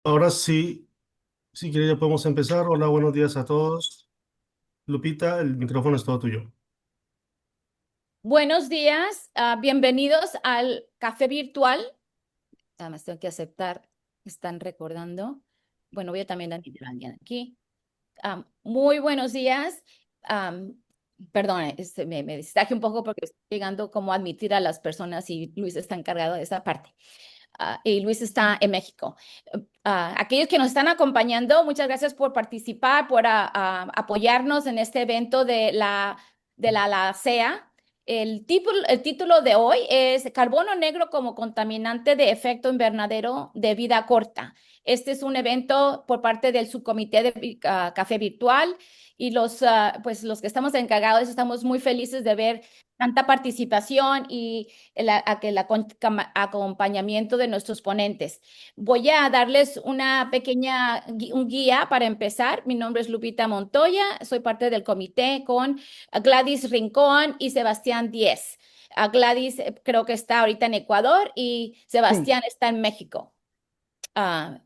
Ahora sí, si quieres ya podemos empezar. Hola, buenos días a todos. Lupita, el micrófono es todo tuyo. Buenos días, bienvenidos al café virtual. Nada más tengo que aceptar, están recordando. Bueno, voy a también admitir a alguien aquí. Muy buenos días. Am, Perdón, me distraje un poco porque estoy llegando como a admitir a las personas y Luis está encargado de esa parte. Y Luis está en México. Aquellos que nos están acompañando, muchas gracias por participar, por apoyarnos en este evento de la CEA. El título de hoy es Carbono negro como contaminante de efecto invernadero de vida corta. Este es un evento por parte del subcomité de café virtual y pues los que estamos encargados estamos muy felices de ver tanta participación y el acompañamiento de nuestros ponentes. Voy a darles una pequeña un guía para empezar. Mi nombre es Lupita Montoya, soy parte del comité con Gladys Rincón y Sebastián Díez. Gladys creo que está ahorita en Ecuador y Sí, Sebastián está en México.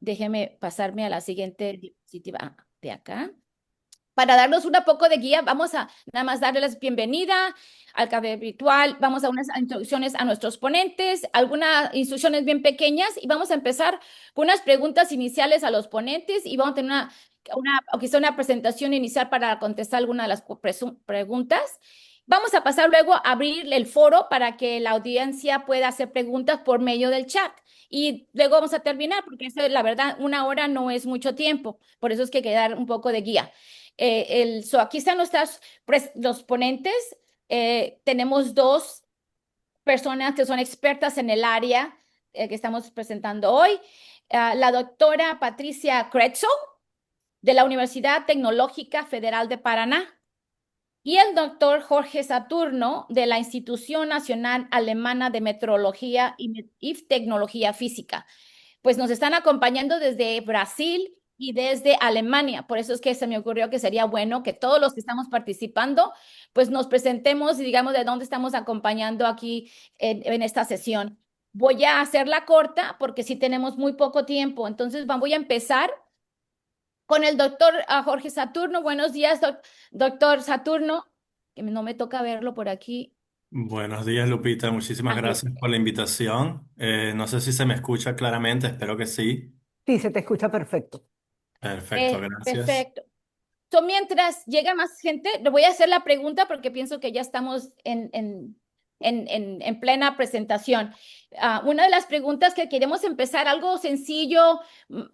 Déjeme pasarme a la siguiente diapositiva de acá. Para darnos un poco de guía, vamos a nada más darles bienvenida al café virtual, vamos a unas introducciones a nuestros ponentes, algunas instrucciones bien pequeñas y vamos a empezar con unas preguntas iniciales a los ponentes y vamos a tener o quizá una presentación inicial para contestar algunas de las preguntas. Vamos a pasar luego a abrir el foro para que la audiencia pueda hacer preguntas por medio del chat. Y luego vamos a terminar, porque eso, la verdad, una hora no es mucho tiempo. Por eso es que hay que dar un poco de guía. Aquí están los ponentes. Tenemos dos personas que son expertas en el área que estamos presentando hoy. La doctora Patricia Kretzow, de la Universidad Tecnológica Federal de Paraná, y el doctor Jorge Saturno, de la Institución Nacional Alemana de Metrología y Tecnología Física. Pues nos están acompañando desde Brasil y desde Alemania. Por eso es que se me ocurrió que sería bueno que todos los que estamos participando, pues nos presentemos y digamos de dónde estamos acompañando aquí en esta sesión. Voy a hacerla corta porque sí tenemos muy poco tiempo. Entonces voy a empezar con el doctor Jorge Saturno. Buenos días, doctor Saturno, que no me toca verlo por aquí. Buenos días, Lupita. Muchísimas Ahí gracias está. por la invitación. No sé si se me escucha claramente, espero que sí. sí, se te escucha perfecto. Perfecto, gracias. Perfecto. Mientras llega más gente, le voy a hacer la pregunta porque pienso que ya estamos en plena presentación. Una de las preguntas que queremos empezar, algo sencillo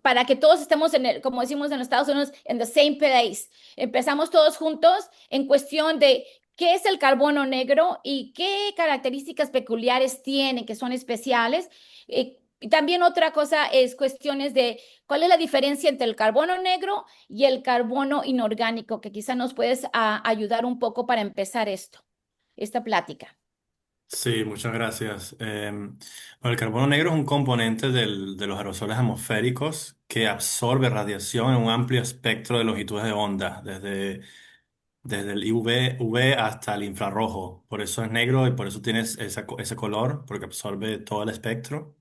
para que todos estemos como decimos en los Estados Unidos, en the same place. Empezamos todos juntos en cuestión de qué es el carbono negro y qué características peculiares tiene, que son especiales. Y también otra cosa es cuestiones de cuál es la diferencia entre el carbono negro y el carbono inorgánico, que quizá nos puedes ayudar un poco para empezar esta plática. Sí, muchas gracias. Bueno, el carbono negro es un componente de los aerosoles atmosféricos que absorbe radiación en un amplio espectro de longitudes de onda, desde el UV hasta el infrarrojo. Por eso es negro y por eso tiene ese color, porque absorbe todo el espectro.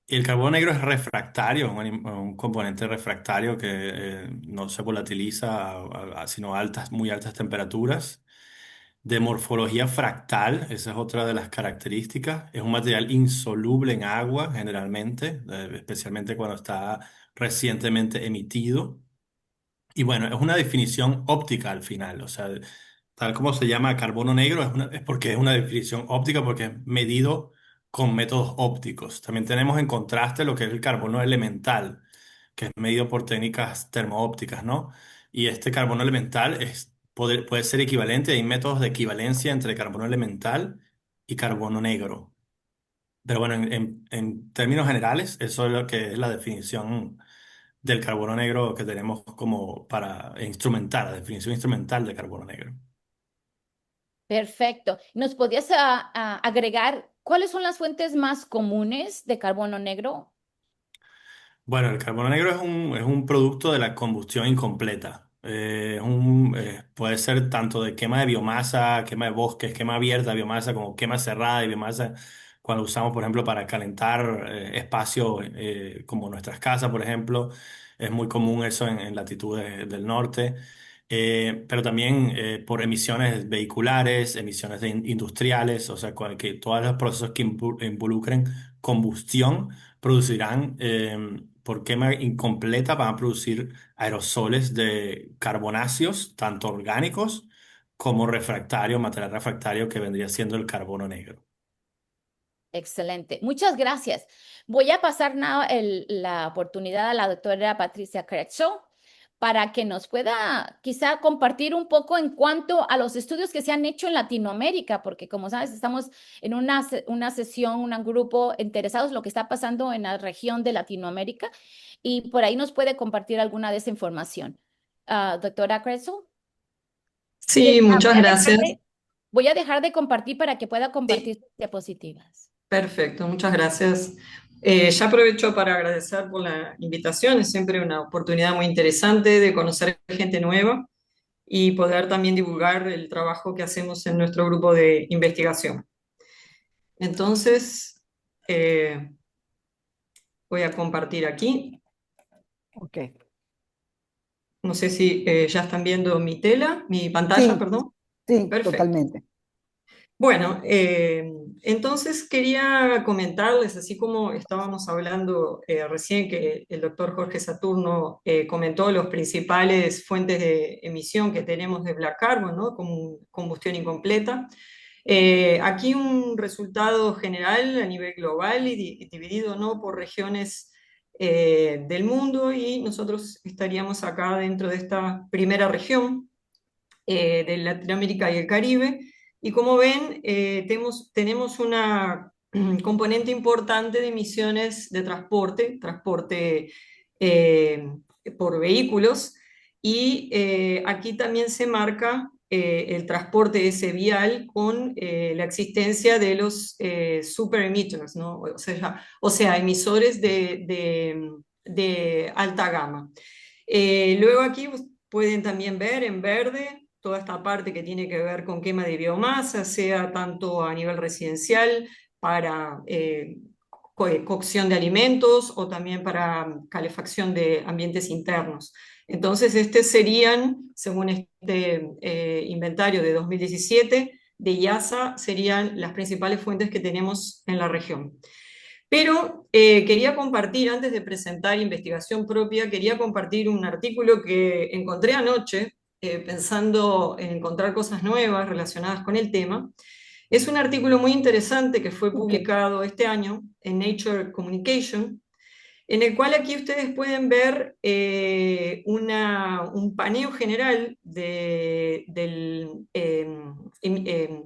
Y el carbono negro es refractario, es un componente refractario que no se volatiliza sino a muy altas temperaturas. De morfología fractal, esa es otra de las características. Es un material insoluble en agua generalmente, especialmente cuando está recientemente emitido. Y bueno, es una definición óptica al final, o sea, tal como se llama carbono negro, es porque es una definición óptica, porque es medido con métodos ópticos. También tenemos en contraste lo que es el carbono elemental, que es medido por técnicas termoópticas, ¿no? Y este carbono elemental puede ser equivalente, hay métodos de equivalencia entre carbono elemental y carbono negro. Pero bueno, en términos generales, eso es lo que es la definición del carbono negro que tenemos como para instrumental, la definición instrumental de carbono negro. Perfecto. ¿Nos podrías agregar cuáles son las fuentes más comunes de carbono negro? Bueno, el carbono negro es un producto de la combustión incompleta. Puede ser tanto de quema de biomasa, quema de bosques, quema abierta de biomasa, como quema cerrada de biomasa. cuando usamos, por ejemplo, para calentar espacio como nuestras casas, por ejemplo. Es muy común eso en latitudes del norte. Pero también por emisiones vehiculares, emisiones industriales, o sea, todos los procesos que involucren combustión producirán, por quema incompleta, van a producir aerosoles de carbonáceos, tanto orgánicos como refractario, material refractario que vendría siendo el carbono negro. Excelente. Muchas gracias. Voy a pasar la oportunidad a la doctora Patricia Cretshaw para que nos pueda quizá compartir un poco en cuanto a los estudios que se han hecho en Latinoamérica, porque como sabes, estamos en una sesión, un grupo interesados en lo que está pasando en la región de Latinoamérica y por ahí nos puede compartir alguna de esa información. Doctora Cretshaw. Sí, muchas Voy a dejar gracias. voy a dejar de compartir para que pueda compartir sus diapositivas. Perfecto, muchas gracias. Ya aprovecho para agradecer por la invitación, es siempre una oportunidad muy interesante de conocer gente nueva y poder también divulgar el trabajo que hacemos en nuestro grupo de investigación. Entonces, voy a compartir aquí. Ok. No sé si ya están viendo mi pantalla, Sí, perdón. sí, Perfecto. totalmente. Bueno, entonces quería comentarles, así como estábamos hablando recién, que el doctor Jorge Saturno comentó los principales fuentes de emisión que tenemos de black carbon, ¿no? Como combustión incompleta. Aquí un resultado general a nivel global y dividido, ¿no?, por regiones del mundo, y nosotros estaríamos acá dentro de esta primera región de Latinoamérica y el Caribe. Y como ven, tenemos una componente importante de emisiones de transporte por vehículos, y aquí también se marca el transporte ese vial con la existencia de los super emitters, ¿no? O sea, emisores de alta gama. Luego aquí pueden también ver en verde toda esta parte que tiene que ver con quema de biomasa, sea tanto a nivel residencial, para cocción de alimentos, o también para calefacción de ambientes internos. Entonces, serían, según este inventario de 2017 de IASA, serían las principales fuentes que tenemos en la región. Pero quería compartir, antes de presentar investigación propia, quería compartir un artículo que encontré anoche, pensando en encontrar cosas nuevas relacionadas con el tema. Es un artículo muy interesante que fue publicado este año en Nature Communication, en el cual aquí ustedes pueden ver un paneo general de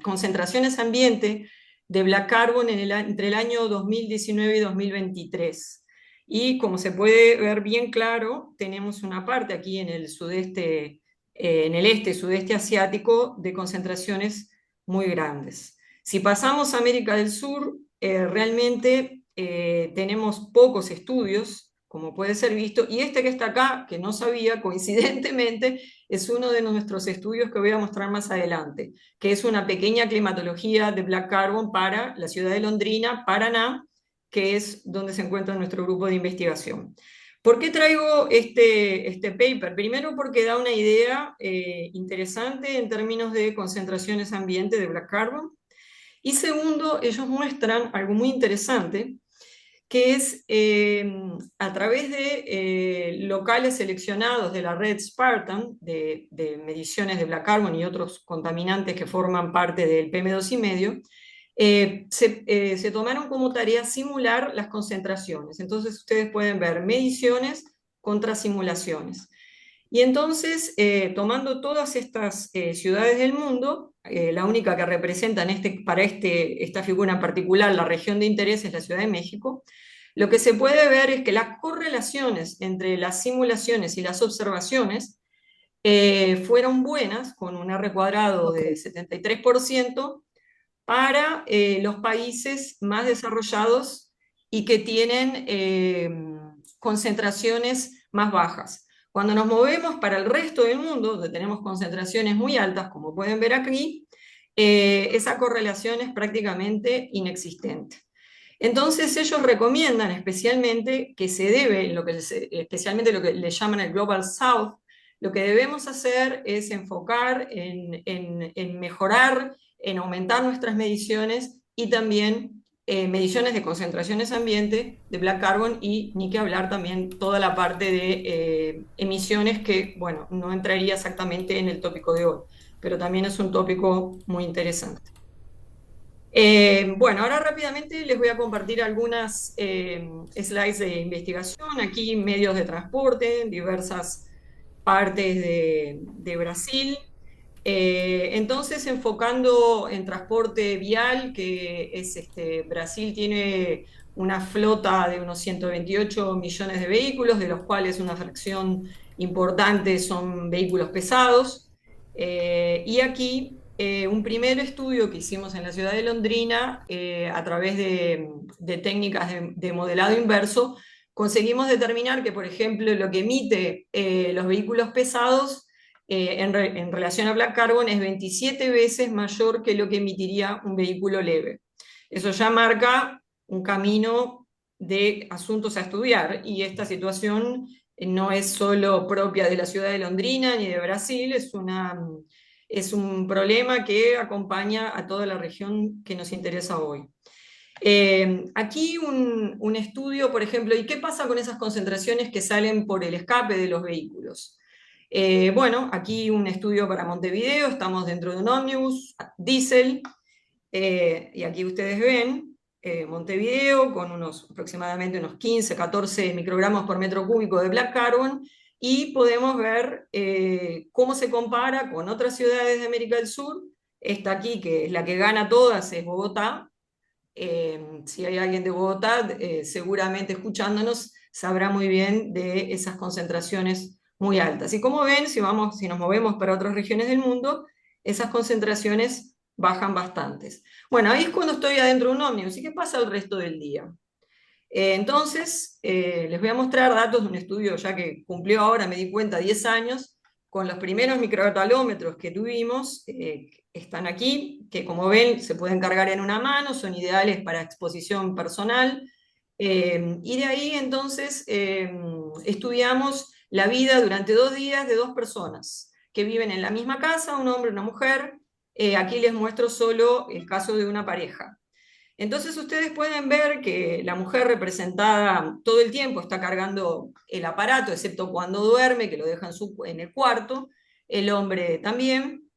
concentraciones ambiente de black carbon entre el año 2019 y 2023. Y como se puede ver bien claro, tenemos una parte aquí en el sudeste, en el sudeste asiático, de concentraciones muy grandes. Si pasamos a América del Sur, realmente tenemos pocos estudios, como puede ser visto, y este que está acá, que no sabía, coincidentemente, es uno de nuestros estudios que voy a mostrar más adelante, que es una pequeña climatología de black carbon para la ciudad de Londrina, Paraná, que es donde se encuentra nuestro grupo de investigación. ¿Por qué traigo este paper? Primero, porque da una idea interesante en términos de concentraciones ambiente de black carbon. Y segundo, ellos muestran algo muy interesante, que es a través de locales seleccionados de la red Spartan, de mediciones de black carbon y otros contaminantes que forman parte del PM2,5, se tomaron como tarea simular las concentraciones. Entonces ustedes pueden ver mediciones contra simulaciones. Y entonces, tomando todas estas ciudades del mundo, la única que representan para esta figura en particular, la región de interés, es la Ciudad de México, lo que se puede ver es que las correlaciones entre las simulaciones y las observaciones fueron buenas, con un R cuadrado de 73%, para los países más desarrollados y que tienen concentraciones más bajas. Cuando nos movemos para el resto del mundo, donde tenemos concentraciones muy altas, como pueden ver aquí, esa correlación es prácticamente inexistente. Entonces ellos recomiendan especialmente que se debe, especialmente lo que le llaman el Global South, lo que debemos hacer es enfocar en mejorar, en aumentar nuestras mediciones y también mediciones de concentraciones ambiente de black carbon y ni que hablar también toda la parte de emisiones que, bueno, no entraría exactamente en el tópico de hoy, pero también es un tópico muy interesante. Bueno, ahora rápidamente les voy a compartir algunas slides de investigación. Aquí medios de transporte en diversas partes de Brasil. Entonces, enfocando en transporte vial, que es Brasil tiene una flota de unos 128 millones de vehículos, de los cuales una fracción importante son vehículos pesados. Y aquí un primer estudio que hicimos en la ciudad de Londrina, a través de técnicas de modelado inverso, conseguimos determinar que, por ejemplo, lo que emite los vehículos pesados en relación a black carbon es 27 veces mayor que lo que emitiría un vehículo leve. Eso ya marca un camino de asuntos a estudiar, y esta situación no es solo propia de la ciudad de Londrina ni de Brasil, es un problema que acompaña a toda la región que nos interesa hoy. Aquí un estudio, por ejemplo, ¿y qué pasa con esas concentraciones que salen por el escape de los vehículos? Bueno, aquí un estudio para Montevideo, estamos dentro de un ómnibus diésel, y aquí ustedes ven Montevideo con aproximadamente unos 15, 14 microgramos por metro cúbico de black carbon, y podemos ver cómo se compara con otras ciudades de América del Sur. Esta aquí, que es la que gana todas, es Bogotá. Si hay alguien de Bogotá, seguramente escuchándonos, sabrá muy bien de esas concentraciones muy altas. Y como ven, si nos movemos para otras regiones del mundo, esas concentraciones bajan bastantes. Bueno, ahí es cuando estoy adentro de un ómnibus. ¿Y qué pasa el resto del día? Entonces, les voy a mostrar datos de un estudio ya que cumplió ahora, me di cuenta, 10 años, con los primeros microtalómetros que tuvimos. Están aquí, que como ven se pueden cargar en una mano, son ideales para exposición personal. Y de ahí entonces estudiamos la vida durante 2 días de 2 personas que viven en la misma casa, un hombre y una mujer. Aquí les muestro solo el caso de una pareja. Entonces ustedes pueden ver que la mujer, representada todo el tiempo, está cargando el aparato, excepto cuando duerme, que lo deja en el cuarto, el hombre también,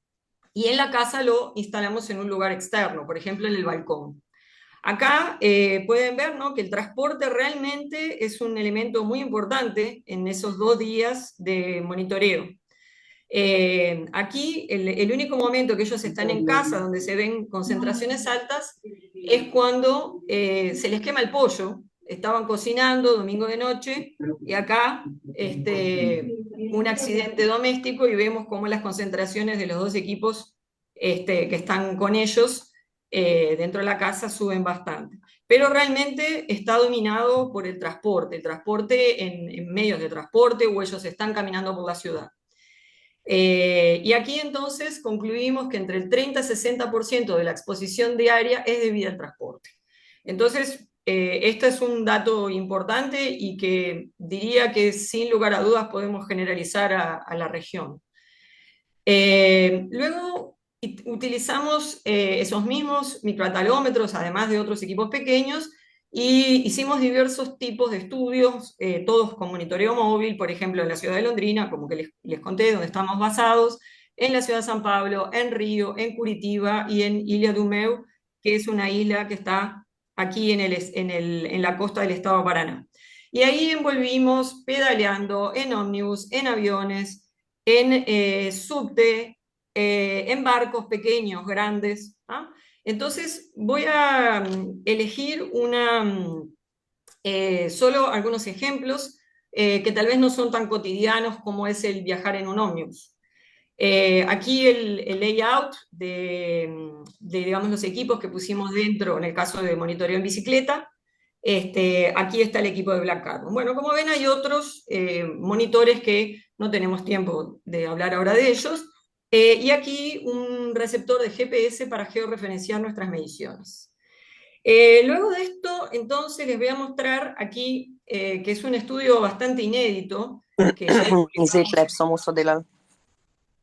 y en la casa lo instalamos en un lugar externo, por ejemplo en el balcón. Acá pueden ver, ¿no?, que el transporte realmente es un elemento muy importante en esos 2 días de monitoreo. Aquí el único momento que ellos están en casa donde se ven concentraciones altas es cuando se les quema el pollo. Estaban cocinando domingo de noche y acá un accidente doméstico, y vemos cómo las concentraciones de los 2 equipos que están con ellos dentro de la casa suben bastante. Pero realmente está dominado por el transporte en medios de transporte, o ellos están caminando por la ciudad. Y aquí entonces concluimos que entre el 30 y 60% de la exposición diaria es debida al transporte. Entonces, este es un dato importante y que diría que sin lugar a dudas podemos generalizar a la región. Luego utilizamos esos mismos microtalómetros, además de otros equipos pequeños, y hicimos diversos tipos de estudios, todos con monitoreo móvil, por ejemplo en la ciudad de Londrina, como que les conté, donde estamos basados, en la ciudad de San Pablo, en Río, en Curitiba y en Ilha do Mel, que es una isla que está aquí en la costa del estado de Paraná. Y ahí envolvimos pedaleando en ómnibus, en aviones, en subte, en barcos pequeños, grandes. ¿Ah? Entonces voy a elegir solo algunos ejemplos que tal vez no son tan cotidianos como es el viajar en un ómnibus. Aquí el layout digamos, los equipos que pusimos dentro en el caso de monitoreo en bicicleta. Aquí está el equipo de black carbon. Bueno, como ven, hay otros monitores que no tenemos tiempo de hablar ahora de ellos. Y aquí un receptor de GPS para georreferenciar nuestras mediciones. Luego de esto, entonces les voy a mostrar aquí, que es un estudio bastante inédito, que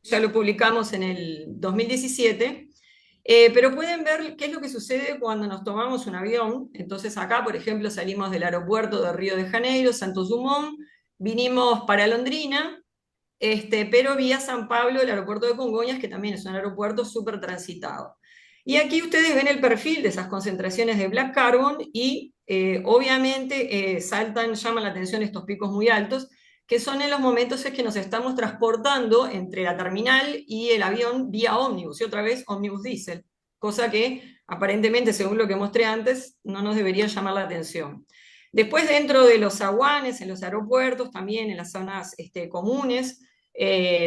ya lo publicamos en el 2017, pero pueden ver qué es lo que sucede cuando nos tomamos un avión. Entonces acá, por ejemplo, salimos del aeropuerto de Río de Janeiro, Santos Dumont, vinimos para Londrina, pero vía San Pablo, el aeropuerto de Congonhas, que también es un aeropuerto súper transitado. Y aquí ustedes ven el perfil de esas concentraciones de black carbon y obviamente llaman la atención estos picos muy altos, que son en los momentos en que nos estamos transportando entre la terminal y el avión vía ómnibus, y otra vez ómnibus diésel, cosa que aparentemente, según lo que mostré antes, no nos debería llamar la atención. Después, dentro de los zaguanes, en los aeropuertos, también en las zonas comunes,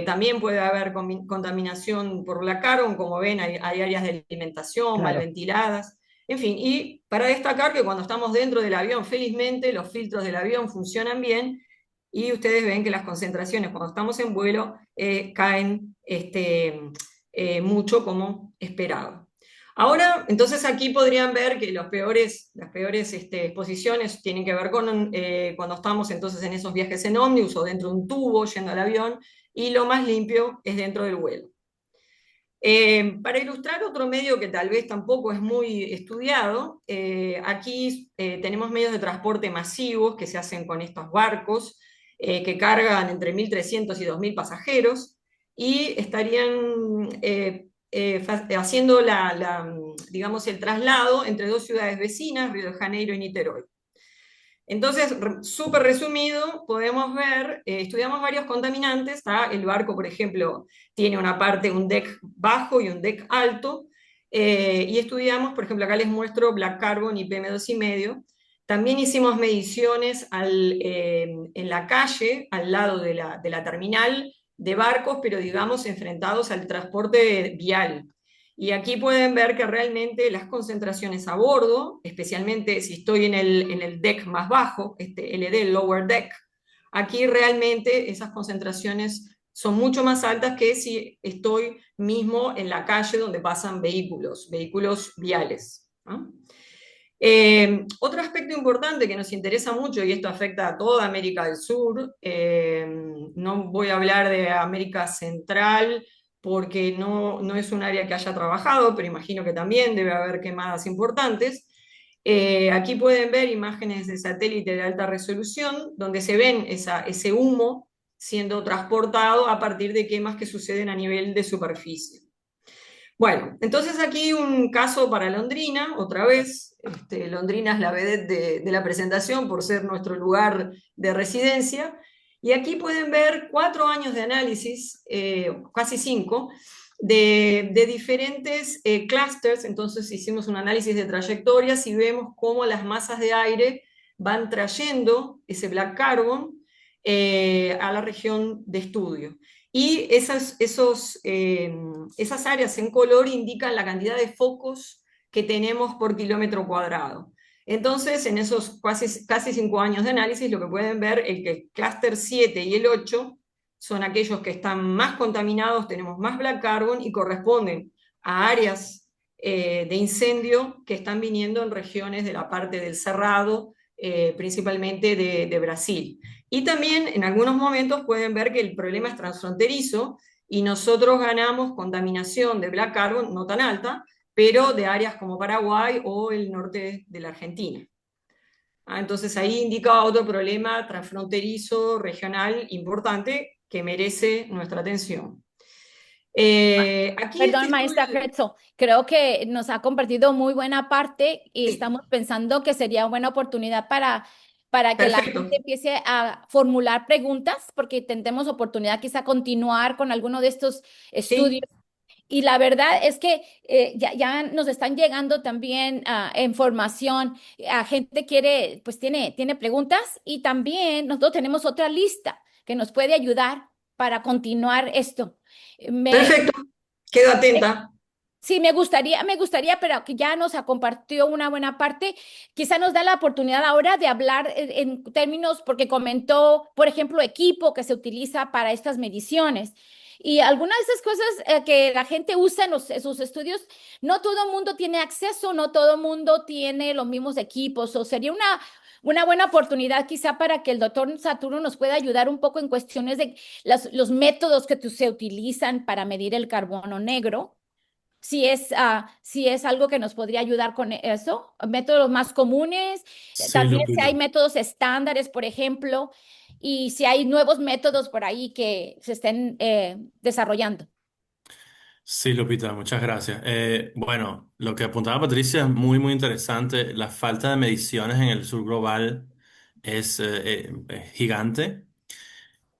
también puede haber contaminación por black carbon, como ven, hay áreas de alimentación mal Claro. ventiladas, en fin, y para destacar que cuando estamos dentro del avión, felizmente los filtros del avión funcionan bien, y ustedes ven que las concentraciones cuando estamos en vuelo caen mucho como esperado. Ahora, entonces aquí podrían ver que las peores exposiciones tienen que ver con cuando estamos entonces en esos viajes en ómnibus o dentro de un tubo yendo al avión, y lo más limpio es dentro del vuelo. Para ilustrar otro medio que tal vez tampoco es muy estudiado, aquí tenemos medios de transporte masivos que se hacen con estos barcos que cargan entre 1.300 y 2.000 pasajeros y estarían haciendo digamos, el traslado entre dos ciudades vecinas, Río de Janeiro y Niterói. Entonces, súper resumido, podemos ver, estudiamos varios contaminantes. El barco, por ejemplo, tiene una parte, un deck bajo y un deck alto, y estudiamos, por ejemplo, acá les muestro black carbon y PM2,5. También hicimos mediciones en la calle, al lado de la terminal de barcos, pero digamos enfrentados al transporte vial. Y aquí pueden ver que realmente las concentraciones a bordo, especialmente si estoy en el deck más bajo, LD, el lower deck, aquí realmente esas concentraciones son mucho más altas que si estoy mismo en la calle donde pasan vehículos viales, ¿no? Otro aspecto importante que nos interesa mucho, y esto afecta a toda América del Sur, no voy a hablar de América Central, porque no es un área que haya trabajado, pero imagino que también debe haber quemadas importantes. Aquí pueden ver imágenes de satélite de alta resolución, donde se ven ese humo siendo transportado a partir de quemas que suceden a nivel de superficie. Bueno, entonces aquí un caso para Londrina, otra vez. Londrina es la vedette de la presentación por ser nuestro lugar de residencia. Y aquí pueden ver 4 años de análisis, casi 5, de diferentes clusters. Entonces hicimos un análisis de trayectorias y vemos cómo las masas de aire van trayendo ese black carbon a la región de estudio. Y esas áreas en color indican la cantidad de focos que tenemos por kilómetro cuadrado. Entonces, en esos casi 5 años de análisis, lo que pueden ver es que el clúster 7 y el 8 son aquellos que están más contaminados, tenemos más black carbon y corresponden a áreas de incendio que están viniendo en regiones de la parte del Cerrado, principalmente de Brasil. Y también en algunos momentos pueden ver que el problema es transfronterizo y nosotros ganamos contaminación de black carbon no tan alta, pero de áreas como Paraguay o el norte de la Argentina. Entonces ahí indica otro problema transfronterizo, regional, importante, que merece nuestra atención. Perdón, maestra Cretzo, creo que nos ha compartido muy buena parte y Sí. estamos pensando que sería buena oportunidad para que la Perfecto. gente empiece a formular preguntas, porque tendremos oportunidad quizá continuar con alguno de estos estudios. Sí. Y la verdad es que ya nos están llegando también información, a gente tiene preguntas, y también nosotros tenemos otra lista que nos puede ayudar para continuar esto. Perfecto, quedo atenta. Sí, me gustaría, pero que ya nos ha compartido una buena parte. Quizá nos da la oportunidad ahora de hablar en términos, porque comentó, por ejemplo, equipo que se utiliza para estas mediciones. Y algunas de esas cosas que la gente usa en sus estudios, no todo el mundo tiene acceso, no todo el mundo tiene los mismos equipos, o sería una buena oportunidad quizá para que el doctor Saturno nos pueda ayudar un poco en cuestiones de los métodos que se utilizan para medir el carbono negro. Si es algo que nos podría ayudar con eso, métodos más comunes, Sí, también si hay Lupita. métodos estándares, por ejemplo, y si hay nuevos métodos por ahí que se estén desarrollando. Sí, Lupita, muchas gracias. Bueno, lo que apuntaba Patricia es muy, muy interesante. La falta de mediciones en el sur global es gigante.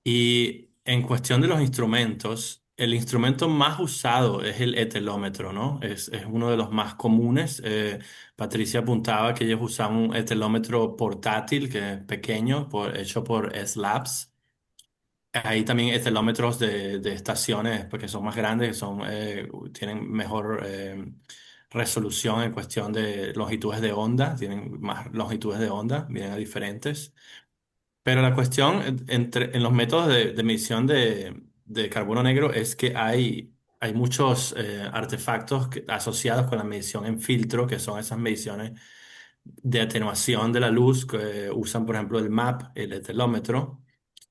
Y en cuestión de los instrumentos, el instrumento más usado es el etelómetro, ¿no? Es uno de los más comunes. Patricia apuntaba que ellos usan un etelómetro portátil, que es pequeño, hecho por S-Labs. Hay también etelómetros de estaciones, porque son más grandes, tienen mejor resolución en cuestión de longitudes de onda, tienen más longitudes de onda, vienen a diferentes. Pero la cuestión en los métodos de medición de carbono negro es que hay muchos artefactos asociados con la medición en filtro, que son esas mediciones de atenuación de la luz que usan, por ejemplo, el MAP, el etelómetro,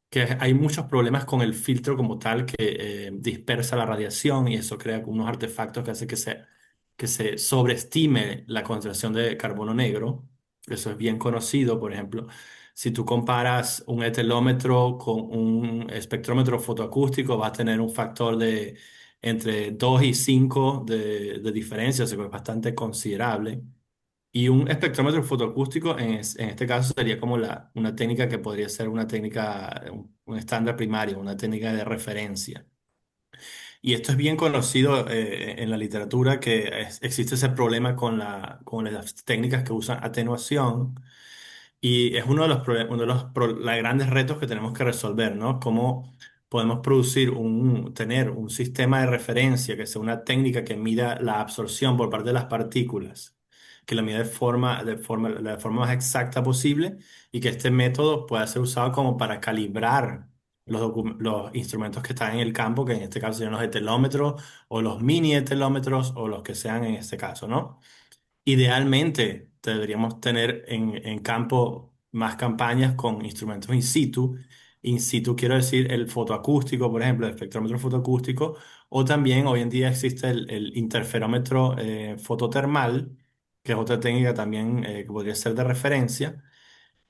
que hay muchos problemas con el filtro como tal que dispersa la radiación y eso crea unos artefactos que hace que se sobreestime la concentración de carbono negro. Eso es bien conocido, por ejemplo. Si tú comparas un etelómetro con un espectrómetro fotoacústico, vas a tener un factor de entre 2 y 5 de diferencia, o sea, que es bastante considerable. Y un espectrómetro fotoacústico en este caso sería como una técnica que podría ser una técnica, un estándar primario, una técnica de referencia. Y esto es bien conocido en la literatura que existe ese problema con las técnicas que usan atenuación y es uno de los grandes retos que tenemos que resolver, ¿no? Cómo podemos tener un sistema de referencia que sea una técnica que mida la absorción por parte de las partículas, que la mida de la forma más exacta posible y que este método pueda ser usado como para calibrar los instrumentos que están en el campo, que en este caso serían los etelómetros o los mini etelómetros o los que sean en este caso, ¿no? Idealmente, deberíamos tener en campo más campañas con instrumentos in situ. In situ quiero decir el fotoacústico, por ejemplo, el espectrómetro fotoacústico, o también hoy en día existe el interferómetro fototermal, que es otra técnica también que podría ser de referencia.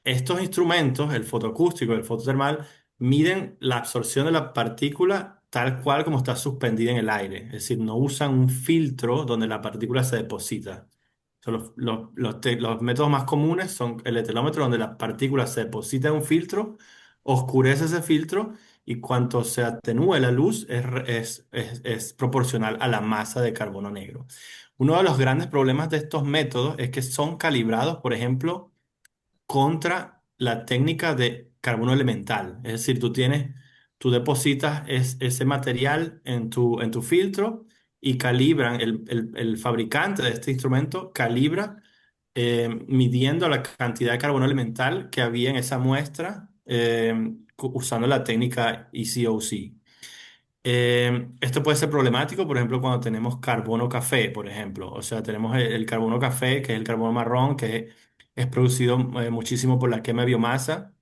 Estos instrumentos, el fotoacústico y el fototermal, miden la absorción de la partícula tal cual como está suspendida en el aire. Es decir, no usan un filtro donde la partícula se deposita. Los métodos más comunes son el etelómetro, donde la partícula se deposita en un filtro, oscurece ese filtro y cuanto se atenúe la luz es proporcional a la masa de carbono negro. Uno de los grandes problemas de estos métodos es que son calibrados, por ejemplo, contra la técnica de carbono elemental. Es decir, tú depositas ese material en tu filtro y calibran, el fabricante de este instrumento calibra midiendo la cantidad de carbono elemental que había en esa muestra usando la técnica ECOC. Esto puede ser problemático, por ejemplo, cuando tenemos carbono café, por ejemplo. O sea, tenemos el carbono café, que es el carbono marrón, que es producido muchísimo por la quema de biomasa.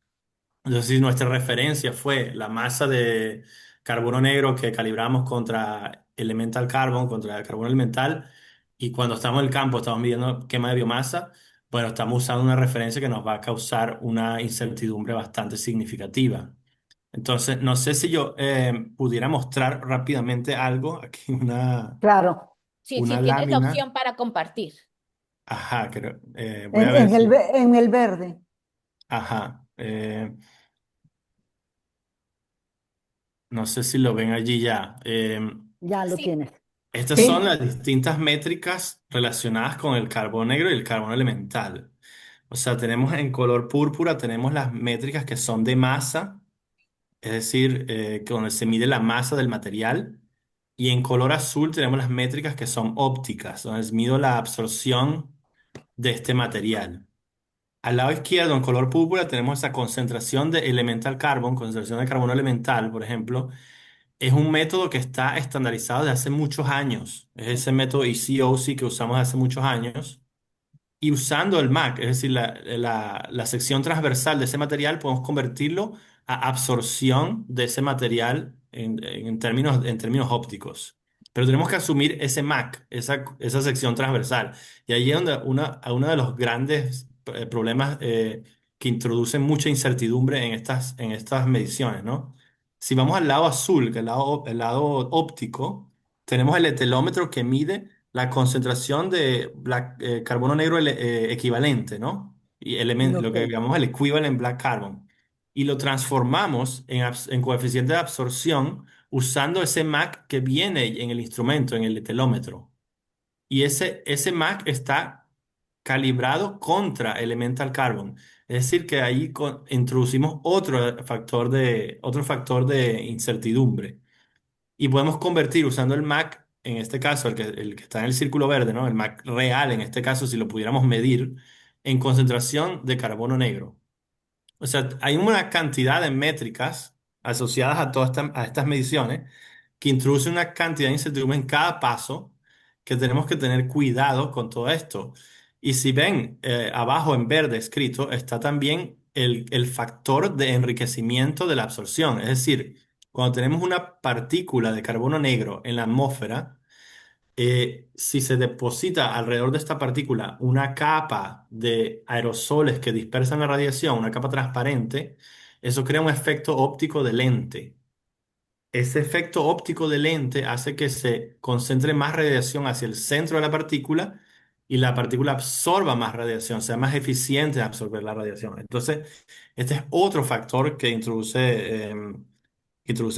Entonces, si nuestra referencia fue la masa de carbono negro que calibramos contra elemental carbon, contra el carbono elemental, y cuando estamos en el campo estamos midiendo quema de biomasa, bueno, estamos usando una referencia que nos va a causar una incertidumbre bastante significativa. Entonces, no sé si yo pudiera mostrar rápidamente algo, aquí Claro. Sí, sí, una tienes la lámina. opción para compartir. Ajá, voy a ver si, En el verde. ajá, no sé si lo ven allí ya. Ya lo Sí, tienes. Estas son Sí. las distintas métricas relacionadas con el carbono negro y el carbono elemental. O sea, tenemos en color púrpura, tenemos las métricas que son de masa, es decir, que donde se mide la masa del material. Y en color azul tenemos las métricas que son ópticas, donde mido la absorción de este material. Al lado izquierdo, en color púrpura, tenemos esa concentración de elemental carbon, concentración de carbono elemental, por ejemplo, es un método que está estandarizado desde hace muchos años. Es ese método ECOC que usamos hace muchos años. Y usando el MAC, es decir, la sección transversal de ese material, podemos convertirlo a absorción de ese material en términos ópticos. Pero tenemos que asumir ese MAC, esa sección transversal. Y ahí es donde uno de los grandes problemas que introducen mucha incertidumbre en estas mediciones, ¿no? Si vamos al lado azul, que es el lado óptico, tenemos el etelómetro que mide la concentración de carbono negro equivalente, ¿no? Y lo Ok. que llamamos el equivalent black carbon. Y lo transformamos en coeficiente de absorción usando ese MAC que viene en el instrumento, en el etelómetro. Y ese MAC está calibrado contra elemental carbon. Es decir, que ahí introducimos otro factor de incertidumbre. Y podemos convertir usando el MAC, en este caso, el que está en el círculo verde, ¿no? El MAC real, en este caso, si lo pudiéramos medir, en concentración de carbono negro. O sea, hay una cantidad de métricas asociadas a estas mediciones que introducen una cantidad de incertidumbre en cada paso que tenemos que tener cuidado con todo esto. Y si ven abajo en verde escrito, está también el factor de enriquecimiento de la absorción. Es decir, cuando tenemos una partícula de carbono negro en la atmósfera, si se deposita alrededor de esta partícula una capa de aerosoles que dispersan la radiación, una capa transparente, eso crea un efecto óptico de lente. Ese efecto óptico de lente hace que se concentre más radiación hacia el centro de la partícula y la partícula absorba más radiación, sea más eficiente en absorber la radiación. Entonces, este es otro factor que introduce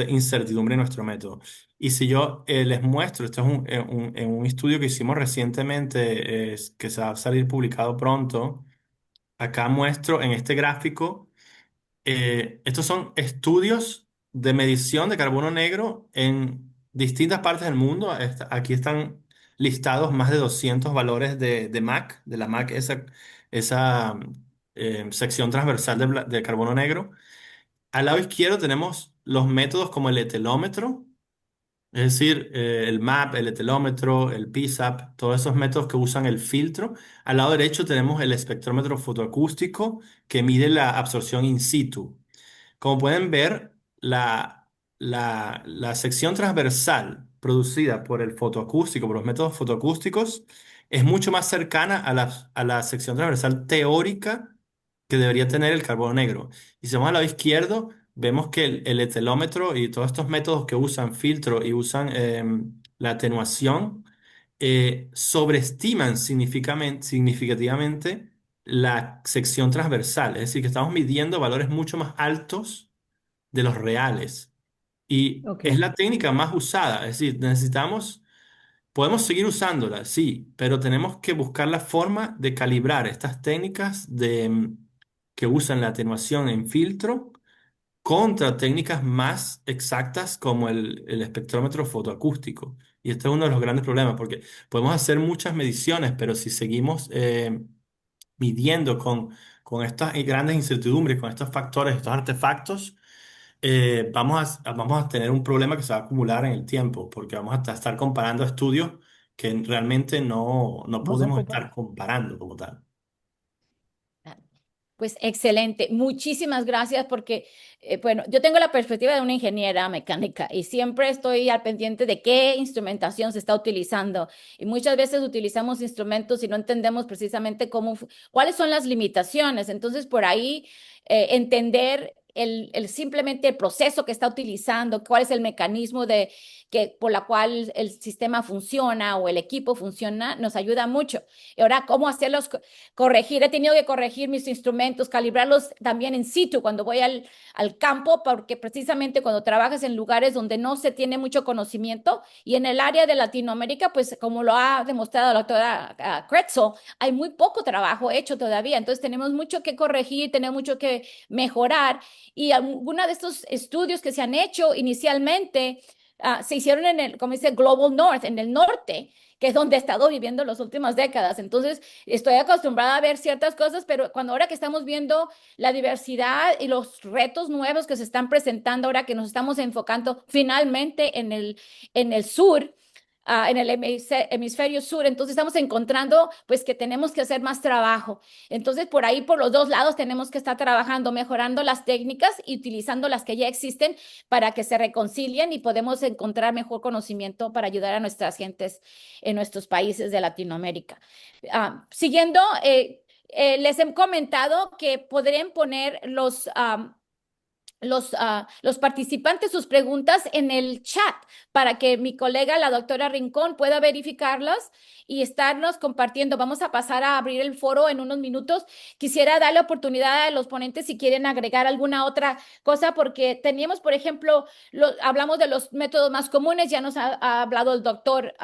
incertidumbre en nuestro método. Y si yo les muestro, esto es en un estudio que hicimos recientemente, que se va a salir publicado pronto, acá muestro en este gráfico, estos son estudios de medición de carbono negro en distintas partes del mundo. Aquí están listados más de 200 valores de MAC, de la MAC, esa sección transversal de carbono negro. Al lado izquierdo tenemos los métodos como el etelómetro, es decir, el MAP, el etelómetro, el PSAP, todos esos métodos que usan el filtro. Al lado derecho tenemos el espectrómetro fotoacústico que mide la absorción in situ. Como pueden ver, la sección transversal producida por el fotoacústico, por los métodos fotoacústicos, es mucho más cercana a la sección transversal teórica que debería tener el carbono negro. Y si vamos al lado izquierdo, vemos que el etelómetro y todos estos métodos que usan filtro y usan la atenuación, sobreestiman significativamente la sección transversal. Es decir, que estamos midiendo valores mucho más altos de los reales. Y Ok. es la técnica más usada. Es decir, podemos seguir usándola, sí, pero tenemos que buscar la forma de calibrar estas técnicas que usan la atenuación en filtro contra técnicas más exactas como el espectrómetro fotoacústico. Y este es uno de los grandes problemas, porque podemos hacer muchas mediciones, pero si seguimos midiendo con estas grandes incertidumbres, con estos factores, estos artefactos, vamos a tener un problema que se va a acumular en el tiempo, porque vamos a estar comparando estudios que realmente no No se podemos puede. estar comparando como tal. Pues excelente, muchísimas gracias porque, bueno, yo tengo la perspectiva de una ingeniera mecánica y siempre estoy al pendiente de qué instrumentación se está utilizando y muchas veces utilizamos instrumentos y no entendemos precisamente cuáles son las limitaciones. Entonces, por ahí entender simplemente el proceso que está utilizando, cuál es el mecanismo por la cual el sistema funciona o el equipo funciona, nos ayuda mucho. Y ahora, ¿cómo hacerlos corregir? He tenido que corregir mis instrumentos, calibrarlos también in situ cuando voy al campo, porque precisamente cuando trabajas en lugares donde no se tiene mucho conocimiento y en el área de Latinoamérica, pues como lo ha demostrado la doctora Kretzel, hay muy poco trabajo hecho todavía. Entonces tenemos mucho que corregir, tenemos mucho que mejorar y algunos de estos estudios que se han hecho inicialmente se hicieron en el, como dice, Global North, en el norte, que es donde he estado viviendo las últimas décadas. Entonces, estoy acostumbrada a ver ciertas cosas, pero cuando ahora que estamos viendo la diversidad y los retos nuevos que se están presentando, ahora que nos estamos enfocando finalmente en el sur, en el hemisferio sur. Entonces estamos encontrando pues que tenemos que hacer más trabajo. Entonces por ahí, por los dos lados, tenemos que estar trabajando, mejorando las técnicas y utilizando las que ya existen para que se reconcilien y podemos encontrar mejor conocimiento para ayudar a nuestras gentes en nuestros países de Latinoamérica. Siguiendo, les he comentado que podrían poner los participantes sus preguntas en el chat para que mi colega, la doctora Rincón, pueda verificarlas y estarnos compartiendo. Vamos a pasar a abrir el foro en unos minutos. Quisiera darle oportunidad a los ponentes si quieren agregar alguna otra cosa, porque teníamos, por ejemplo, hablamos de los métodos más comunes, ya nos ha hablado el doctor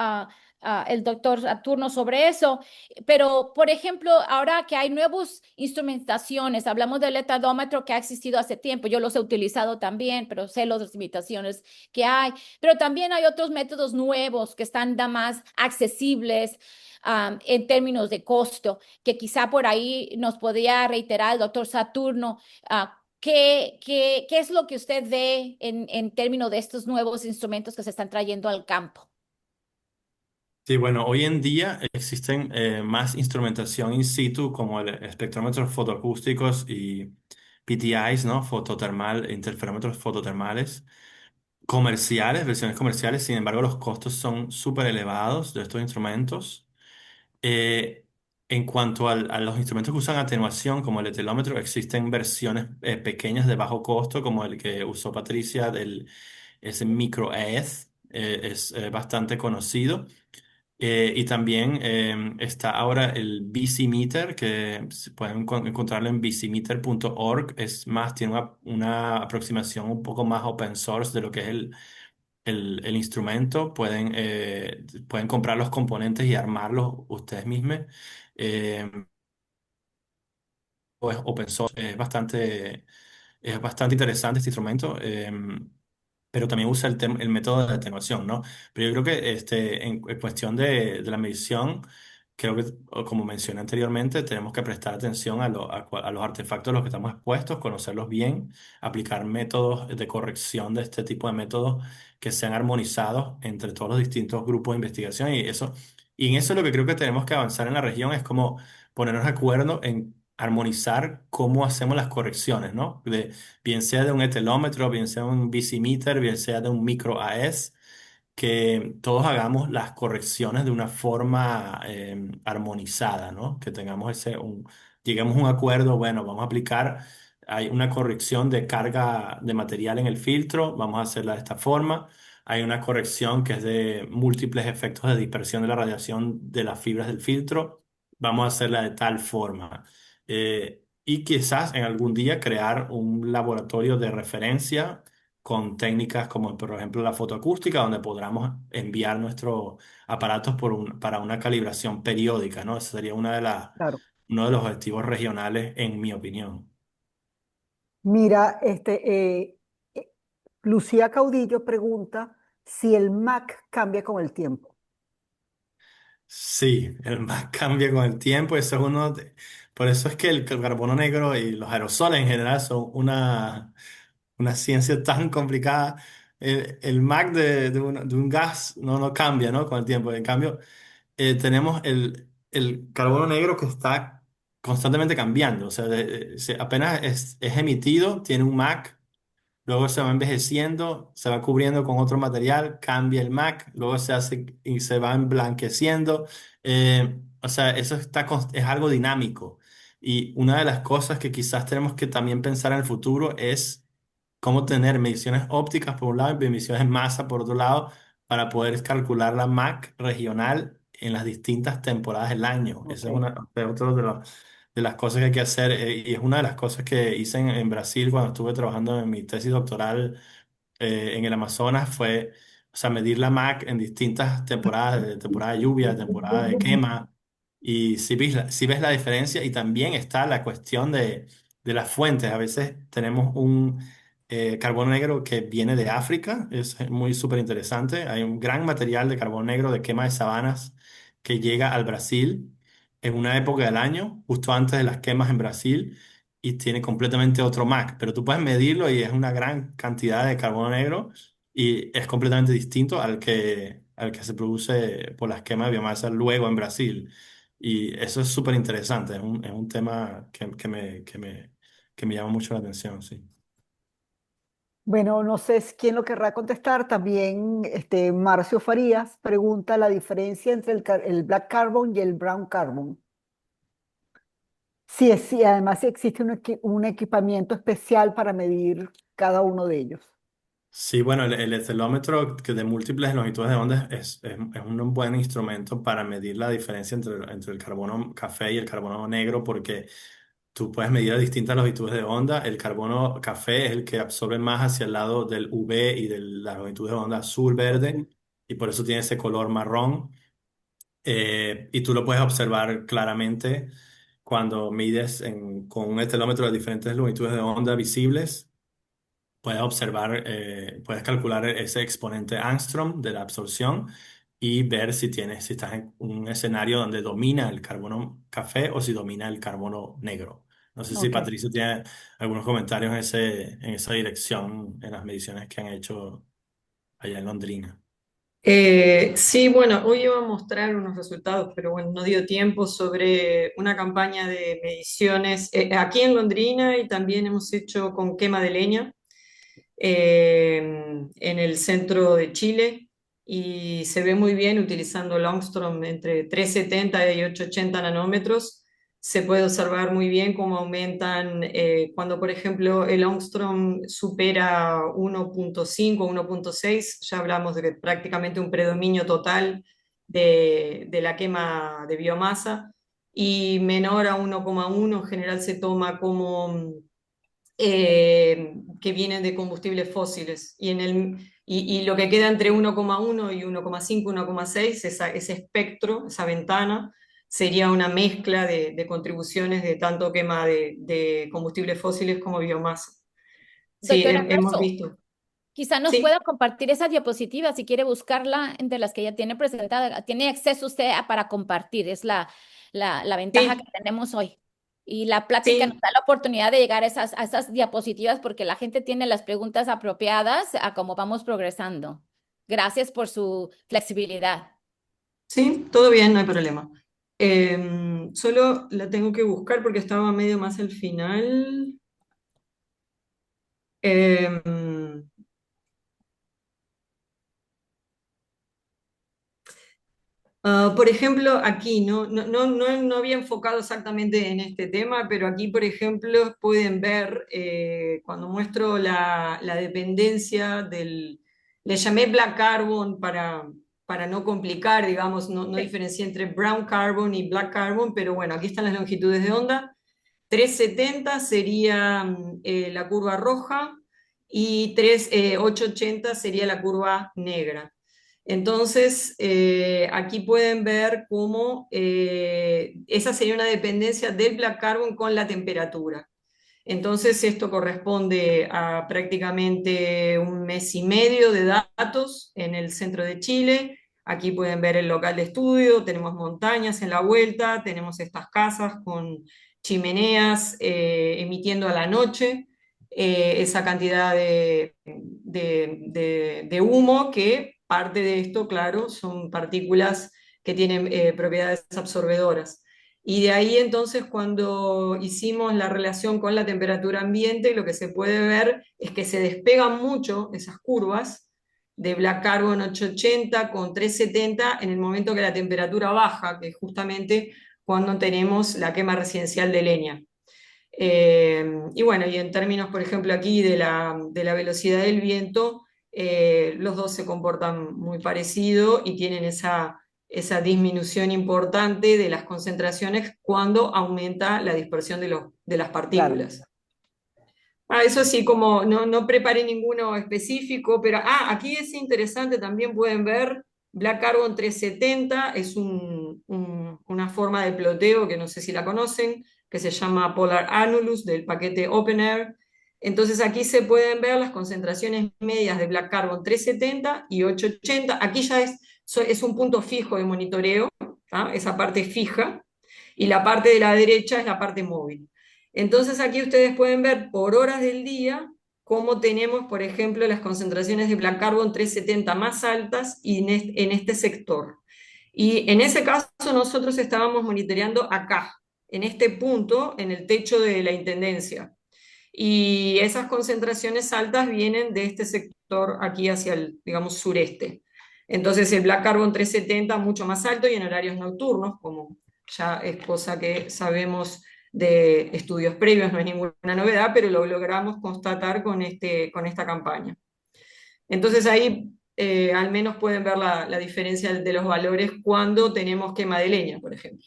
Saturno sobre eso, pero por ejemplo, ahora que hay nuevas instrumentaciones, hablamos del etadómetro que ha existido hace tiempo, yo los he utilizado también, pero sé las limitaciones que hay, pero también hay otros métodos nuevos que están más accesibles en términos de costo, que quizá por ahí nos podría reiterar el doctor Saturno. ¿Qué es lo que usted ve en términos de estos nuevos instrumentos que se están trayendo al campo? Sí, bueno, hoy en día existen más instrumentación in situ como el espectrómetros fotoacústicos y PTIs, ¿no? Fototermal, interferómetros fototermales comerciales, versiones comerciales. Sin embargo, los costos son súper elevados de estos instrumentos. Eh, en cuanto a los instrumentos que usan atenuación, como el etelómetro, existen versiones pequeñas de bajo costo, como el que usó Patricia, ese Micro AES, es bastante conocido. Y también está ahora el BC que se pueden encontrarlo en bcmeter.org. Es más, tiene una aproximación un poco más open source de lo que es el instrumento. Pueden comprar los componentes y armarlos ustedes mismos. Eh, o es open source. Es bastante interesante este instrumento. Pero también usa el método de atenuación, ¿no? Pero yo creo que en cuestión de la medición, creo que, como mencioné anteriormente, tenemos que prestar atención a los artefactos a los que estamos expuestos, conocerlos bien, aplicar métodos de corrección de este tipo de métodos que sean armonizados entre todos los distintos grupos de investigación. Y en eso lo que creo que tenemos que avanzar en la región es como ponernos de acuerdo en armonizar cómo hacemos las correcciones, ¿no? Bien sea de un etelómetro, bien sea de un bicimeter, bien sea de un micro AES, que todos hagamos las correcciones de una forma armonizada, ¿no? Que tengamos lleguemos a un acuerdo, bueno, vamos a aplicar, hay una corrección de carga de material en el filtro, vamos a hacerla de esta forma. Hay una corrección que es de múltiples efectos de dispersión de la radiación de las fibras del filtro, vamos a hacerla de tal forma. Y quizás en algún día crear un laboratorio de referencia con técnicas como por ejemplo la fotoacústica, donde podamos enviar nuestros aparatos para una calibración periódica, ¿no? Ese sería Claro. uno de los objetivos regionales, en mi opinión. Mira, eh, Lucía Caudillo pregunta si el Mac cambia con el tiempo. Sí, el más cambia con el tiempo, eso es por eso es que el carbono negro y los aerosoles en general son una ciencia tan complicada. El Mach de un gas no cambia, ¿no? Con el tiempo. En cambio, tenemos el carbono negro que está constantemente cambiando. O sea, apenas es emitido, tiene un Mach, luego se va envejeciendo, se va cubriendo con otro material, cambia el Mach, luego se hace y se va emblanqueciendo. O sea, es algo dinámico. Y una de las cosas que quizás tenemos que también pensar en el futuro es cómo tener mediciones ópticas por un lado y mediciones en masa por otro lado para poder calcular la MAC regional en las distintas temporadas del año. Ok. Esa es otra de las cosas que hay que hacer y es una de las cosas que hice en Brasil cuando estuve trabajando en mi tesis doctoral en el Amazonas fue, o sea, medir la MAC en distintas temporadas, de temporada de lluvia, temporada de quema, y si ves la diferencia y también está la cuestión de las fuentes. A veces tenemos carbono negro que viene de África, es muy súper interesante. Hay un gran material de carbono negro de quema de sabanas que llega al Brasil en una época del año, justo antes de las quemas en Brasil, y tiene completamente otro MAC, pero tú puedes medirlo y es una gran cantidad de carbono negro y es completamente distinto al que se produce por las quemas de biomasa luego en Brasil. Y eso es súper interesante, es un tema que me llama mucho la atención, sí. Bueno, no sé quién lo querrá contestar. También Marcio Farías pregunta la diferencia entre el black carbon y el brown carbon. Sí, además si existe un equipamiento especial para medir cada uno de ellos. Sí, bueno, el estelómetro que de múltiples longitudes de onda es un buen instrumento para medir la diferencia entre el carbono café y el carbono negro, porque tú puedes medir a distintas longitudes de onda. El carbono café es el que absorbe más hacia el lado del UV y de la longitud de onda azul-verde, y por eso tiene ese color marrón. Y tú lo puedes observar claramente cuando mides con un estelómetro de diferentes longitudes de onda visibles. Puedes observar, puedes calcular ese exponente Angstrom de la absorción y ver si estás en un escenario donde domina el carbono café o si domina el carbono negro. No sé si Ok. Patricio tiene algunos comentarios en esa dirección en las mediciones que han hecho allá en Londrina. Sí, bueno, hoy iba a mostrar unos resultados, pero bueno, no dio tiempo sobre una campaña de mediciones aquí en Londrina y también hemos hecho con quema de leña en el centro de Chile y se ve muy bien utilizando el Ångström entre 370 y 880 nanómetros. Se puede observar muy bien cómo aumentan cuando, por ejemplo, el Ångström supera 1.5, 1.6, ya hablamos de que prácticamente un predominio total de la quema de biomasa, y menor a 1,1 en general se toma como que vienen de combustibles fósiles. Y lo que queda entre 1,1 y 1,5, 1,6, ese espectro, esa ventana, sería una mezcla de contribuciones de tanto quema de combustibles fósiles como biomasa. Sí, Doctora hemos Marzo, visto. quizá nos Sí, pueda compartir esa diapositiva si quiere buscarla entre las que ya tiene presentada. Tiene acceso usted para compartir, es la ventaja que sí, tenemos hoy. Y la plática nos sí. da la oportunidad de llegar a esas diapositivas porque la gente tiene las preguntas apropiadas a cómo vamos progresando. Gracias por su flexibilidad. Sí, todo bien, no hay problema. Solo la tengo que buscar porque estaba medio más al final. Em, por ejemplo, aquí no había enfocado exactamente en este tema, pero aquí, por ejemplo, pueden ver cuando muestro la dependencia le llamé black carbon para no complicar, digamos, no Sí. diferencié entre brown carbon y black carbon, pero bueno, aquí están las longitudes de onda. 370 sería la curva roja y 880 sería la curva negra. Entonces, aquí pueden ver cómo esa sería una dependencia del black carbon con la temperatura. Entonces, esto corresponde a prácticamente un mes y medio de datos en el centro de Chile. Aquí pueden ver el local de estudio, tenemos montañas en la vuelta, tenemos estas casas con chimeneas emitiendo a la noche esa cantidad de humo, que parte de esto, claro, son partículas que tienen propiedades absorbedoras. Y de ahí entonces cuando hicimos la relación con la temperatura ambiente, lo que se puede ver es que se despegan mucho esas curvas de Black Carbon 880 con 370 en el momento que la temperatura baja, que es justamente cuando tenemos la quema residencial de leña. Y bueno, y en términos, por ejemplo, aquí de la velocidad del viento, los dos se comportan muy parecido y tienen esa disminución importante de las concentraciones cuando aumenta la dispersión de las Claro. partículas. Eso sí, como no preparé ninguno específico, pero aquí es interesante, también pueden ver Black Carbon 370, es una forma de ploteo que no sé si la conocen, que se llama Polar Annulus del paquete OpenAir. Entonces aquí se pueden ver las concentraciones medias de Black Carbon 370 y 880. Aquí ya es un punto fijo de monitoreo, ¿tá? Esa parte fija, y la parte de la derecha es la parte móvil. Entonces aquí ustedes pueden ver por horas del día cómo tenemos, por ejemplo, las concentraciones de Black Carbon 370 más altas y en este sector. Y en ese caso nosotros estábamos monitoreando acá, en este punto, en el techo de la intendencia. Y esas concentraciones altas vienen de este sector aquí hacia el, digamos, sureste. Entonces el Black Carbon 370 mucho más alto y en horarios nocturnos, como ya es cosa que sabemos de estudios previos, no es ninguna novedad, pero lo logramos constatar con esta campaña. Entonces ahí al menos pueden ver la diferencia de los valores cuando tenemos quema de leña, por ejemplo.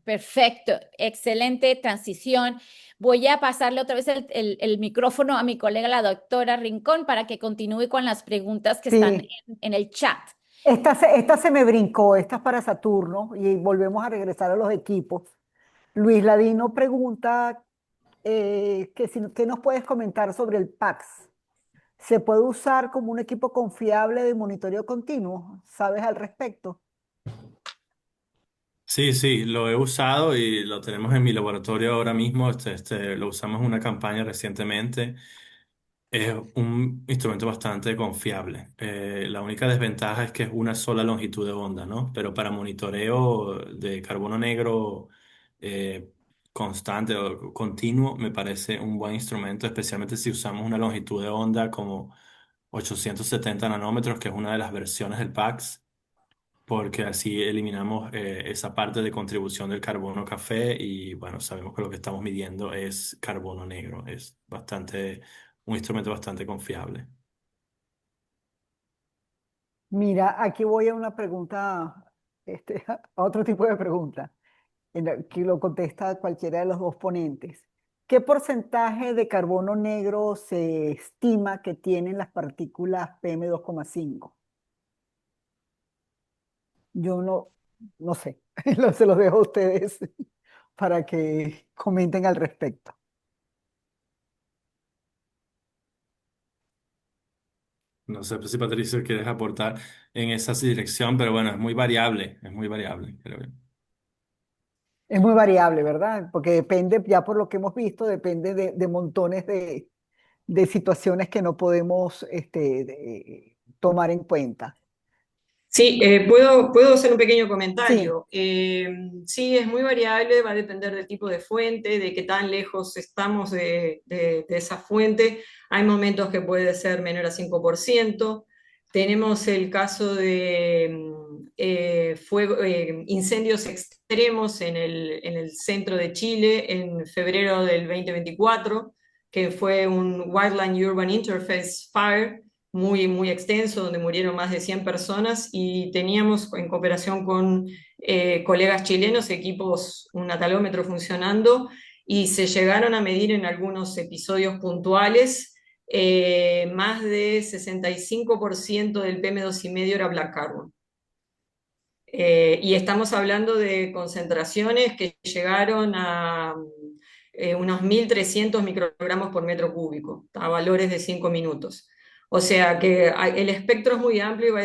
Perfecto, excelente transición. Voy a pasarle otra vez el micrófono a mi colega, la doctora Rincón, para que continúe con las preguntas que están Sí, en el chat. esta se me brincó, esta es para Saturno y volvemos a regresar a los equipos. Luis Ladino pregunta ¿qué nos puedes comentar sobre el PAX? ¿Se puede usar como un equipo confiable de monitoreo continuo? ¿Sabes al respecto? Sí, sí, lo he usado y lo tenemos en mi laboratorio ahora mismo. Lo usamos en una campaña recientemente. Es un instrumento bastante confiable. La única desventaja es que es una sola longitud de onda, ¿no? Pero para monitoreo de carbono negro eh, constante o continuo, me parece un buen instrumento, especialmente si usamos una longitud de onda como 870 nanómetros, que es una de las versiones del PAX, porque así eliminamos esa parte de contribución del carbono café y bueno, sabemos que lo que estamos midiendo es carbono negro. Es un instrumento bastante confiable. Mira, aquí voy a una pregunta, a otro tipo de pregunta, que lo contesta cualquiera de los dos ponentes. ¿Qué porcentaje de carbono negro se estima que tienen las partículas PM2,5? Yo no sé, se los dejo a ustedes para que comenten al respecto. No sé si Patricio quieres aportar en esa dirección, pero bueno, es muy variable, creo yo. Es muy variable, ¿verdad? Porque depende, ya por lo que hemos visto, depende de montones de situaciones que no podemos tomar en cuenta. Sí, puedo hacer un pequeño Sí, comentario. Sí, es muy variable, va a depender del tipo de fuente, de qué tan lejos estamos de esa fuente. Hay momentos que puede ser menor a 5%. Tenemos el caso de incendios extremos en el centro de Chile en febrero del 2024, que fue un Wildland Urban Interface Fire muy extenso, donde murieron más de 100 personas y teníamos en cooperación con colegas chilenos equipos, un atalómetro funcionando y se llegaron a medir en algunos episodios puntuales más de 65% del PM2,5 era Black Carbon. Y estamos hablando de concentraciones que llegaron a unos 1.300 microgramos por metro cúbico, a valores de 5 minutos. O sea que el espectro es muy amplio y va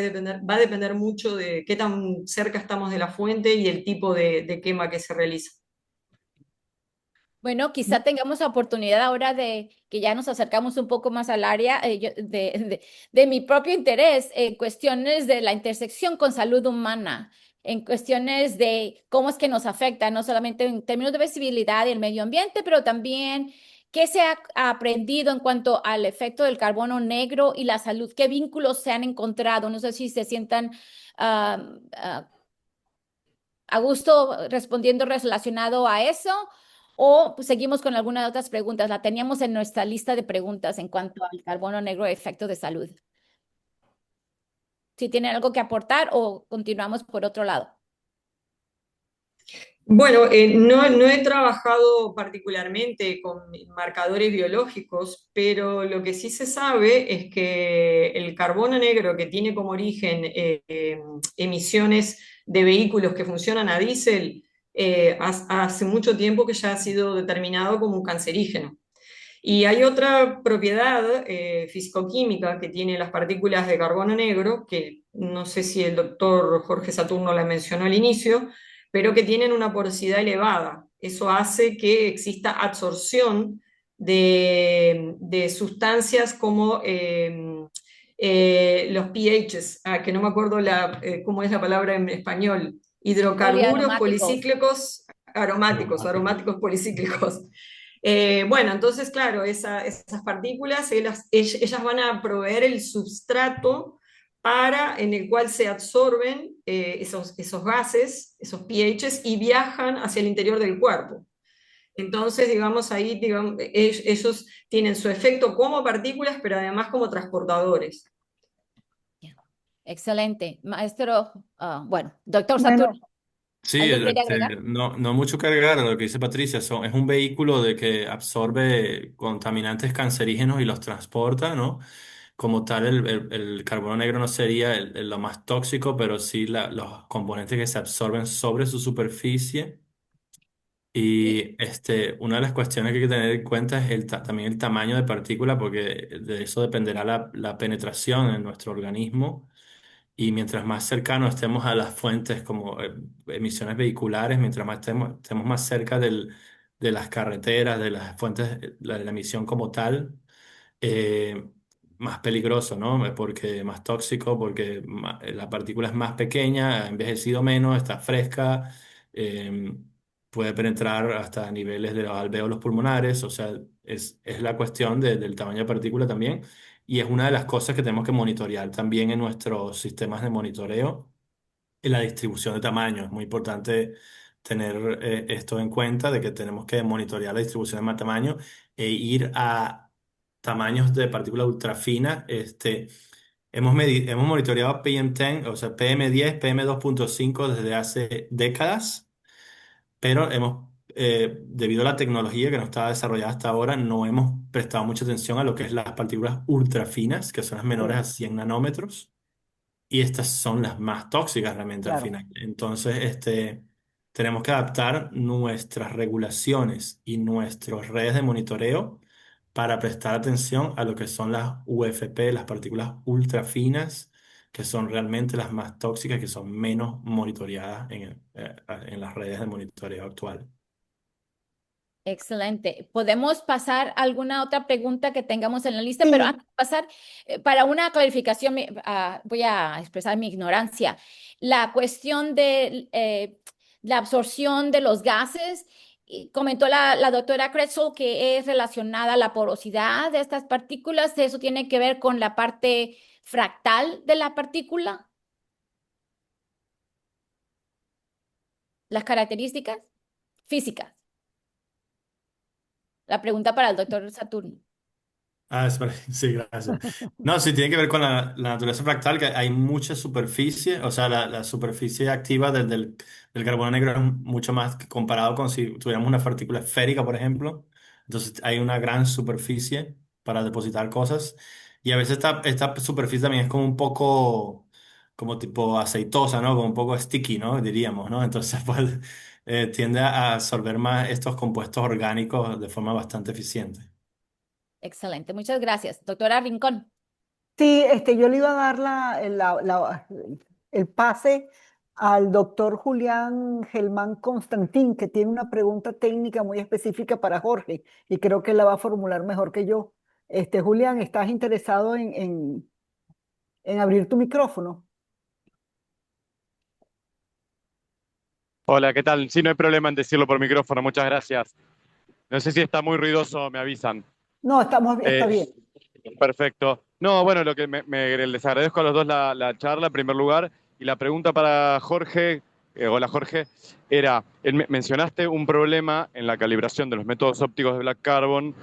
a depender mucho de qué tan cerca estamos de la fuente y el tipo de quema que se realiza. Bueno, quizá tengamos la oportunidad ahora de que ya nos acercamos un poco más al área de mi propio interés en cuestiones de la intersección con salud humana, en cuestiones de cómo es que nos afecta, no solamente en términos de visibilidad y el medio ambiente, pero también qué se ha aprendido en cuanto al efecto del carbono negro y la salud, qué vínculos se han encontrado. No sé si se sientan ah, ah, a gusto respondiendo relacionado a eso o pues, seguimos con algunas otras preguntas. La teníamos en nuestra lista de preguntas en cuanto al carbono negro y efectos de salud. Si tienen algo que aportar o continuamos por otro lado. Bueno, no he trabajado particularmente con marcadores biológicos, pero lo que sí se sabe es que el carbono negro que tiene como origen emisiones de vehículos que funcionan a diésel, hace mucho tiempo que ya ha sido determinado como un cancerígeno. Y hay otra propiedad fisicoquímica que tienen las partículas de carbono negro, que no sé si el doctor Jorge Saturno la mencionó al inicio, pero que tienen una porosidad elevada. Eso hace que exista absorción de sustancias como los pHs, que no me acuerdo cómo es la palabra en español, hidrocarburos Poliaromáticos. policíclicos aromáticos, Aromático. aromáticos policíclicos. Bueno, entonces, claro, esas partículas, ellas van a proveer el substrato en el cual se absorben esos gases, esos pHs, y viajan hacia el interior del cuerpo. Entonces, digamos, ahí digamos, ellos tienen su efecto como partículas, pero además como transportadores. Excelente. Maestro, bueno, doctor Bueno, Saturno, Sí, ¿algo quiere agregar? no mucho que agregar a lo que dice Patricia. Es un vehículo de que absorbe contaminantes cancerígenos y los transporta, ¿no? Como tal, el carbono negro no sería lo más tóxico, pero sí los componentes que se absorben sobre su superficie. Y Y una de las cuestiones que hay que tener en cuenta es también el tamaño de partícula, porque de eso dependerá la penetración en nuestro organismo. Y mientras más cercanos estemos a las fuentes como emisiones vehiculares, mientras más estemos más cerca de las carreteras, de las fuentes, la emisión como tal, eh, más peligroso, ¿no? Porque más tóxico, porque la partícula es más pequeña, ha envejecido menos, está fresca, eh, puede penetrar hasta niveles de los alvéolos pulmonares, o sea, es la cuestión del tamaño de partícula también, y es una de las cosas que tenemos que monitorear también en nuestros sistemas de monitoreo, en la distribución de tamaño. Es muy importante tener esto en cuenta, de que tenemos que monitorear la distribución de tamaño e ir a tamaños de partículas ultrafinas. Hemos monitoreado PM10, o sea, PM10, PM2.5 desde hace décadas, pero debido a la tecnología que no estaba desarrollada hasta ahora, no hemos prestado mucha atención a lo que es las partículas ultrafinas, que son las menores a sí, 100 nanómetros. Y estas son las más tóxicas realmente al claro. final. Entonces, tenemos que adaptar nuestras regulaciones y nuestras redes de monitoreo para prestar atención a lo que son las UFP, las partículas ultra finas, que son realmente las más tóxicas, que son menos monitoreadas en las redes de monitoreo actual. excelente. ¿Podemos pasar a alguna otra pregunta que tengamos en la lista? Pero Sí, antes de pasar, para una clarificación, voy a expresar mi ignorancia. La cuestión de la absorción de los gases, y comentó la doctora Kretzel que es relacionada a la porosidad de estas partículas. ¿Eso tiene que ver con la parte fractal de la partícula? ¿Las características físicas? La pregunta para el doctor Saturno. Sí, gracias. No, sí, tiene que ver con la naturaleza fractal, que hay mucha superficie, o sea, la superficie activa del carbono negro es mucho más que comparado con si tuviéramos una partícula esférica, por ejemplo. Entonces hay una gran superficie para depositar cosas, y a veces esta superficie también es como un poco, como tipo aceitosa, ¿no? Como un poco sticky, ¿no? Diríamos, ¿no? Entonces, pues, tiende a absorber más estos compuestos orgánicos de forma bastante eficiente. Excelente, muchas gracias. Doctora Rincón. sí, yo le iba a dar el pase al doctor Julián Gelmán Constantín, que tiene una pregunta técnica muy específica para Jorge, y creo que la va a formular mejor que yo. Julián, ¿estás interesado en abrir tu micrófono? Hola, ¿qué tal? Sí, no hay problema en decirlo por micrófono, muchas gracias. No sé si está muy ruidoso, me avisan. No, está Eh, bien. Perfecto. No, bueno, lo que les agradezco a los dos la charla en primer lugar. Y la pregunta para Jorge, hola Jorge, era, mencionaste un problema en la calibración de los métodos ópticos de Black Carbon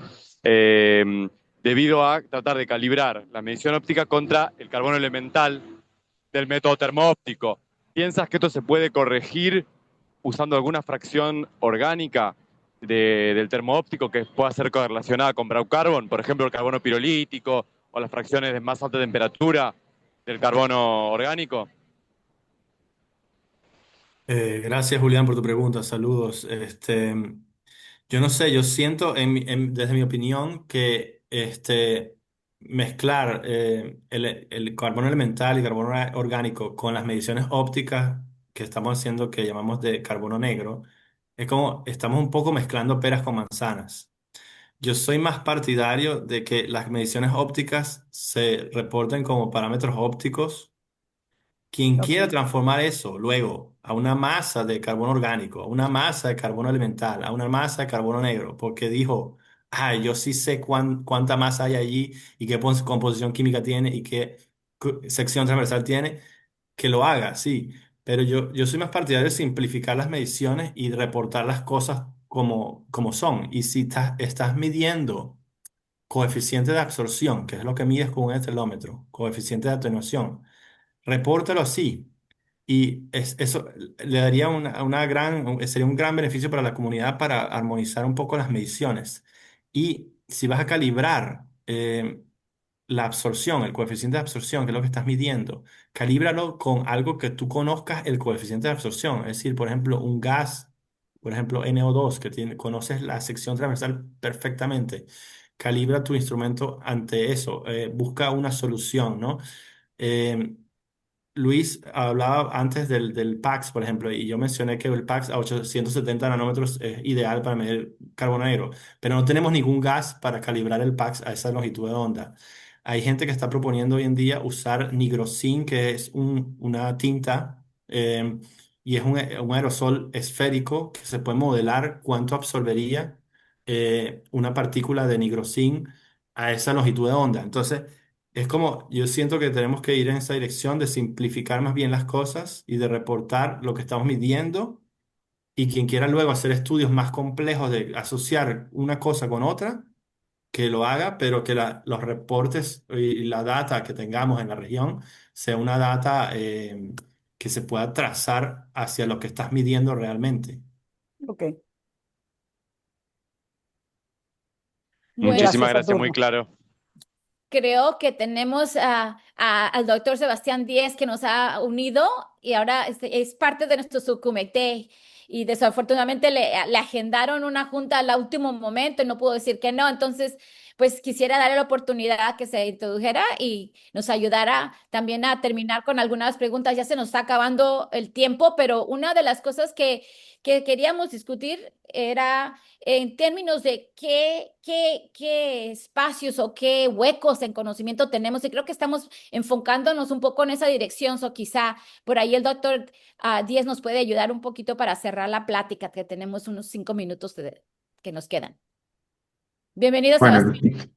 debido a tratar de calibrar la medición óptica contra el carbono elemental del método termoóptico. ¿Piensas que esto se puede corregir usando alguna fracción orgánica del termoóptico que pueda ser correlacionada con brown carbon, por ejemplo el carbono pirolítico o las fracciones de más alta temperatura del carbono orgánico? Gracias, Julián, por tu pregunta. Saludos. Yo no sé, yo siento desde mi opinión que mezclar el carbono elemental y carbono orgánico con las mediciones ópticas que estamos haciendo, que llamamos de carbono negro, es como estamos un poco mezclando peras con manzanas. Yo soy más partidario de que las mediciones ópticas se reporten como parámetros ópticos. Quien Ok, quiera transformar eso luego a una masa de carbono orgánico, a una masa de carbono elemental, a una masa de carbono negro, porque dijo, ah, yo sí sé cuánta masa hay allí y qué composición química tiene y qué sección transversal tiene, que lo haga, sí. Pero yo soy más partidario de simplificar las mediciones y reportar las cosas como son. Y si estás midiendo coeficiente de absorción, que es lo que mides con un estelómetro, coeficiente de atenuación, repórtalo así. Y eso le daría sería un gran beneficio para la comunidad para armonizar un poco las mediciones. Y si vas a calibrar la absorción, el coeficiente de absorción, que es lo que estás midiendo, calíbralo con algo que tú conozcas el coeficiente de absorción. Es decir, por ejemplo, un gas, por ejemplo, NO2, que conoces la sección transversal perfectamente. Calibra tu instrumento ante eso. Busca una solución, ¿no? Eh, Luis hablaba antes del PAX, por ejemplo, y yo mencioné que el PAX a 870 nanómetros es ideal para medir carbono negro, pero no tenemos ningún gas para calibrar el PAX a esa longitud de onda. Hay gente que está proponiendo hoy en día usar nigrosin, que es una tinta y es un aerosol esférico que se puede modelar cuánto absorbería una partícula de nigrosin a esa longitud de onda. Entonces, es como, yo siento que tenemos que ir en esa dirección de simplificar más bien las cosas y de reportar lo que estamos midiendo y quien quiera luego hacer estudios más complejos de asociar una cosa con otra, que lo haga, pero que los reportes y la data que tengamos en la región sea una data que se pueda trazar hacia lo que estás midiendo realmente. ok. Bueno, Muchísimas Gracias, gracias, muy Saturno. claro. creo que tenemos al doctor Sebastián Díez que nos ha unido y ahora es parte de nuestro subcomité. Y desafortunadamente le agendaron una junta al último momento y no pudo decir que no. Entonces, pues quisiera darle la oportunidad que se introdujera y nos ayudara también a terminar con algunas preguntas. Ya se nos está acabando el tiempo, pero una de las cosas que queríamos discutir era en términos de qué espacios o qué huecos en conocimiento tenemos, y creo que estamos enfocándonos un poco en esa dirección, o quizá por ahí el doctor Díez nos puede ayudar un poquito para cerrar la plática, que tenemos unos 5 minutos que nos quedan. Bienvenido, Bueno, Sebastián.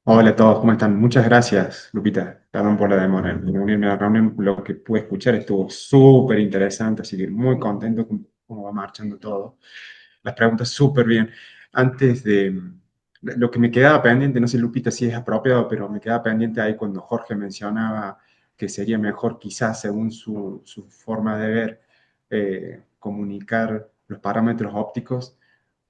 hola a todos, ¿cómo están? Muchas gracias, Lupita, perdón por la demora en unirme a la reunión. Lo que pude escuchar estuvo súper interesante, así que muy contento con cómo va marchando todo. Las preguntas súper bien. Antes de lo que me quedaba pendiente, no sé, Lupita, si es apropiado, pero me quedaba pendiente ahí cuando Jorge mencionaba que sería mejor, quizás según su forma de ver, comunicar los parámetros ópticos.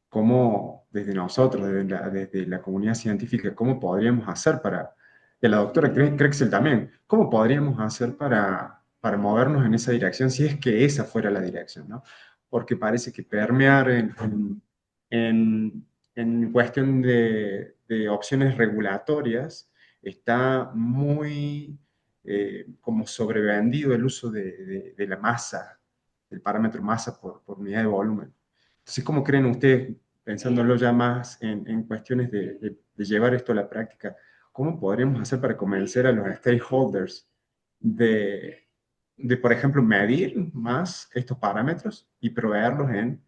Cómo desde nosotros, desde la comunidad científica, cómo podríamos hacer para, y la doctora Crexel también, cómo podríamos hacer para movernos en esa dirección, si es que esa fuera la dirección, ¿no? Porque parece que permear en, en cuestión de opciones regulatorias está muy como sobrevendido el uso de la masa, del parámetro masa por unidad de volumen. Entonces, ¿cómo creen ustedes, pensándolo ya más en cuestiones de llevar esto a la práctica, cómo podríamos hacer para convencer a los stakeholders por ejemplo, medir más estos parámetros y proveerlos en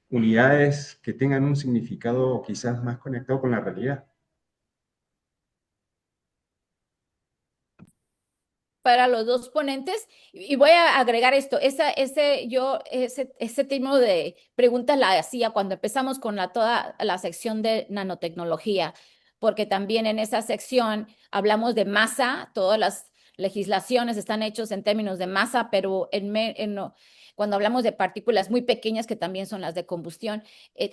unidades que tengan un significado quizás más conectado con la realidad? Para los dos ponentes, y voy a agregar esto, ese tipo de preguntas la hacía cuando empezamos con toda la sección de nanotecnología, porque también en esa sección hablamos de masa, todas las legislaciones están hechas en términos de masa, pero cuando hablamos de partículas muy pequeñas, que también son las de combustión,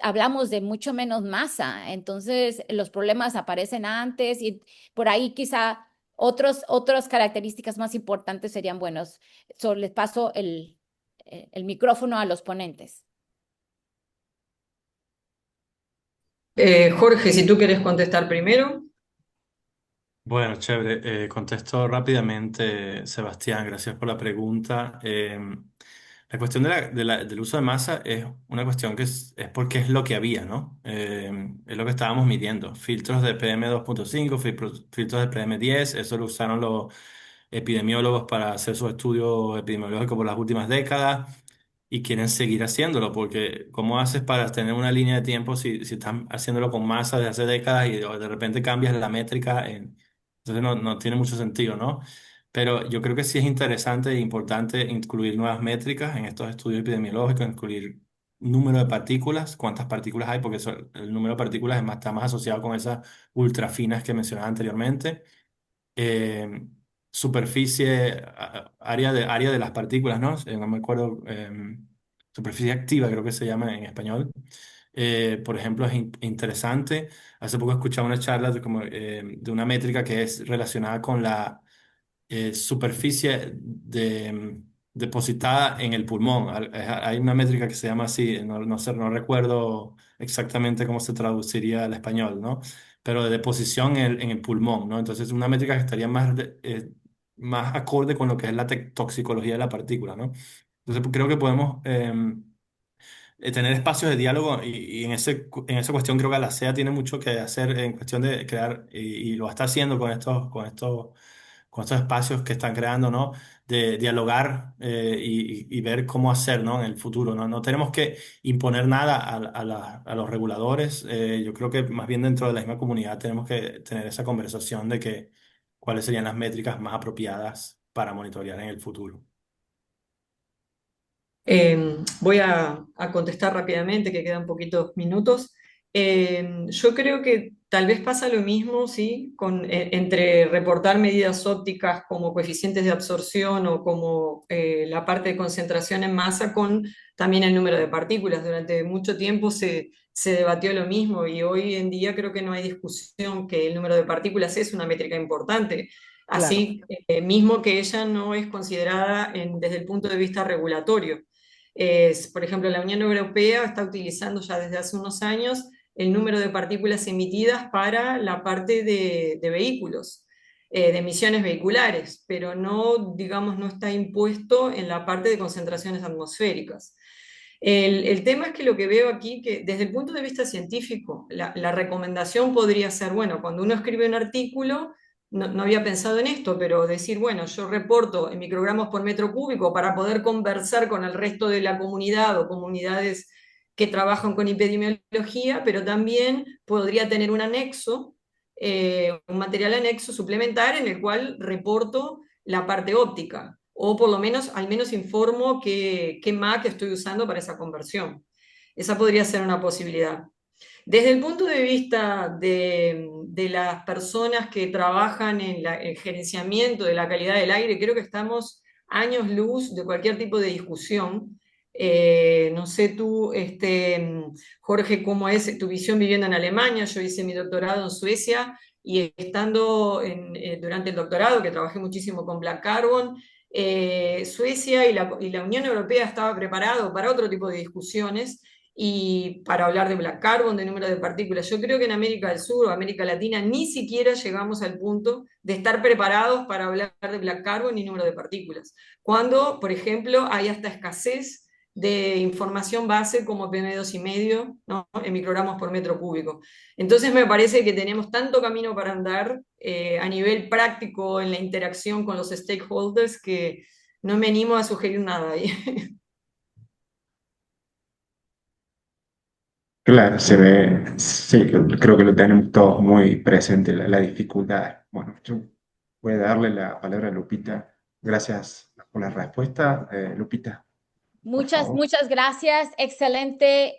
hablamos de mucho menos masa, entonces los problemas aparecen antes y por ahí quizá otras características más importantes serían buenos. Les paso el micrófono a los ponentes. Jorge, si tú querés contestar primero. Bueno, chévere. Contesto rápidamente, Sebastián, gracias por la pregunta. La cuestión del uso de masa es una cuestión que es porque es lo que había, ¿no? Es lo que estábamos midiendo. Filtros de PM2.5, filtros de PM10, eso lo usaron los epidemiólogos para hacer sus estudios epidemiológicos por las últimas décadas y quieren seguir haciéndolo, porque ¿cómo haces para tener una línea de tiempo si estás haciéndolo con masa desde hace décadas y de repente cambias la métrica? Entonces no tiene mucho sentido, ¿no? Pero yo creo que sí es interesante e importante incluir nuevas métricas en estos estudios epidemiológicos, incluir número de partículas, cuántas partículas hay, porque el número de partículas está más asociado con esas ultrafinas que mencionaba anteriormente. eh, Superficie, área de las partículas, ¿no? No me acuerdo, superficie activa creo que se llama en español. Por ejemplo, es interesante. Hace poco escuchaba una charla de una métrica que es relacionada con la superficie depositada en el pulmón. Hay una métrica que se llama así, no sé, no recuerdo exactamente cómo se traduciría al español, ¿no? Pero de deposición en el pulmón, ¿no? Entonces, una métrica que estaría más acorde con lo que es la toxicología de la partícula, ¿no? Entonces, creo que podemos tener espacios de diálogo y en esa cuestión creo que la CEA tiene mucho que hacer en cuestión de crear, y lo está haciendo con estos espacios que están creando, ¿no? De dialogar y ver cómo hacer, ¿no? En el futuro, ¿no? No tenemos que imponer nada a los reguladores. Yo creo que más bien dentro de la misma comunidad tenemos que tener esa conversación de que cuáles serían las métricas más apropiadas para monitorear en el futuro. Voy a contestar rápidamente, que quedan poquitos minutos. Yo creo que tal vez pasa lo mismo, ¿sí? Entre reportar medidas ópticas como coeficientes de absorción o como la parte de concentración en masa con también el número de partículas. Durante mucho tiempo se debatió lo mismo y hoy en día creo que no hay discusión que el número de partículas es una métrica importante. Claro. Así mismo que ella no es considerada desde el punto de vista regulatorio. Por ejemplo, la Unión Europea está utilizando ya desde hace unos años el número de partículas emitidas para la parte de vehículos, de emisiones vehiculares, pero no, digamos, no está impuesto en la parte de concentraciones atmosféricas. El tema es que lo que veo aquí, que desde el punto de vista científico, la recomendación podría ser, bueno, cuando uno escribe un artículo, no había pensado en esto, pero decir, bueno, yo reporto en microgramos por metro cúbico para poder conversar con el resto de la comunidad o comunidades que trabajan con epidemiología, pero también podría tener un anexo, un material anexo suplementar en el cual reporto la parte óptica, o por lo menos, al menos informo qué Mac estoy usando para esa conversión. Esa podría ser una posibilidad. Desde el punto de vista de las personas que trabajan en el gerenciamiento de la calidad del aire, creo que estamos años luz de cualquier tipo de discusión. No sé tú, Jorge, cómo es tu visión viviendo en Alemania. Yo hice mi doctorado en Suecia y estando durante el doctorado, que trabajé muchísimo con Black Carbon, Suecia y la Unión Europea estaba preparado para otro tipo de discusiones y para hablar de black carbon, de número de partículas. Yo creo que en América del Sur o América Latina ni siquiera llegamos al punto de estar preparados para hablar de black carbon y número de partículas. Cuando, por ejemplo, hay hasta escasez de información base como PM2,5, ¿no? En microgramos por metro cúbico. Entonces me parece que tenemos tanto camino para andar a nivel práctico en la interacción con los stakeholders que no me animo a sugerir nada ahí. Claro, se ve, sí, creo que lo tenemos todos muy presente, la dificultad. Bueno, yo voy a darle la palabra a Lupita. Gracias por la respuesta. Lupita, por Muchas, favor. muchas gracias. Excelente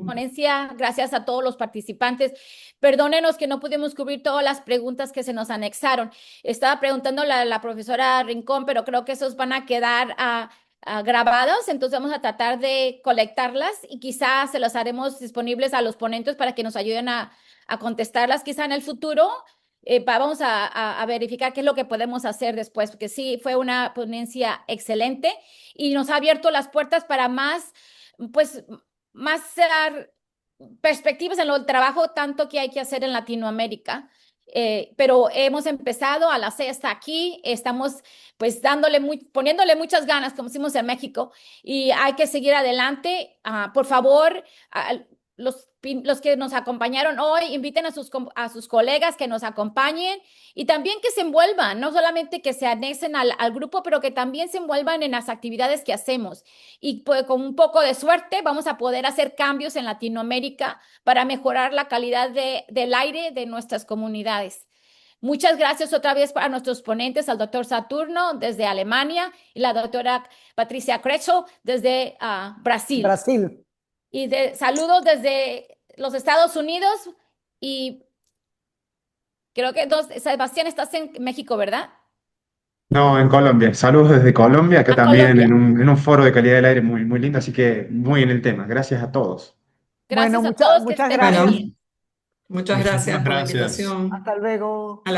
ponencia. Gracias a todos los participantes. Perdónenos que no pudimos cubrir todas las preguntas que se nos anexaron. Estaba preguntando la profesora Rincón, pero creo que esos van a quedar grabados, entonces vamos a tratar de colectarlas y quizás se los haremos disponibles a los ponentes para que nos ayuden a contestarlas quizá en el futuro. Vamos a verificar qué es lo que podemos hacer después, porque sí, fue una ponencia excelente y nos ha abierto las puertas para más, pues, más perspectivas en el trabajo tanto que hay que hacer en Latinoamérica. Pero hemos empezado, a la C está aquí, estamos pues poniéndole muchas ganas, como decimos en México, y hay que seguir adelante. Por favor, los que nos acompañaron hoy, inviten a sus colegas que nos acompañen y también que se envuelvan, no solamente que se anexen al grupo, pero que también se envuelvan en las actividades que hacemos. Y pues, con un poco de suerte vamos a poder hacer cambios en Latinoamérica para mejorar la calidad del aire de nuestras comunidades. Muchas gracias otra vez a nuestros ponentes, al doctor Saturno desde Alemania y la doctora Patricia Creccio desde Brasil. Brasil. Y saludos desde los Estados Unidos y creo que Sebastián, estás en México, ¿verdad? No, en Colombia. Saludos desde Colombia, acá también Colombia. en un foro de calidad del aire muy, muy lindo, así que muy en el tema. Gracias a todos. Gracias Bueno, a todos, que muchas estén muy gracias. bien. Muchas gracias por la gracias. invitación. Hasta luego.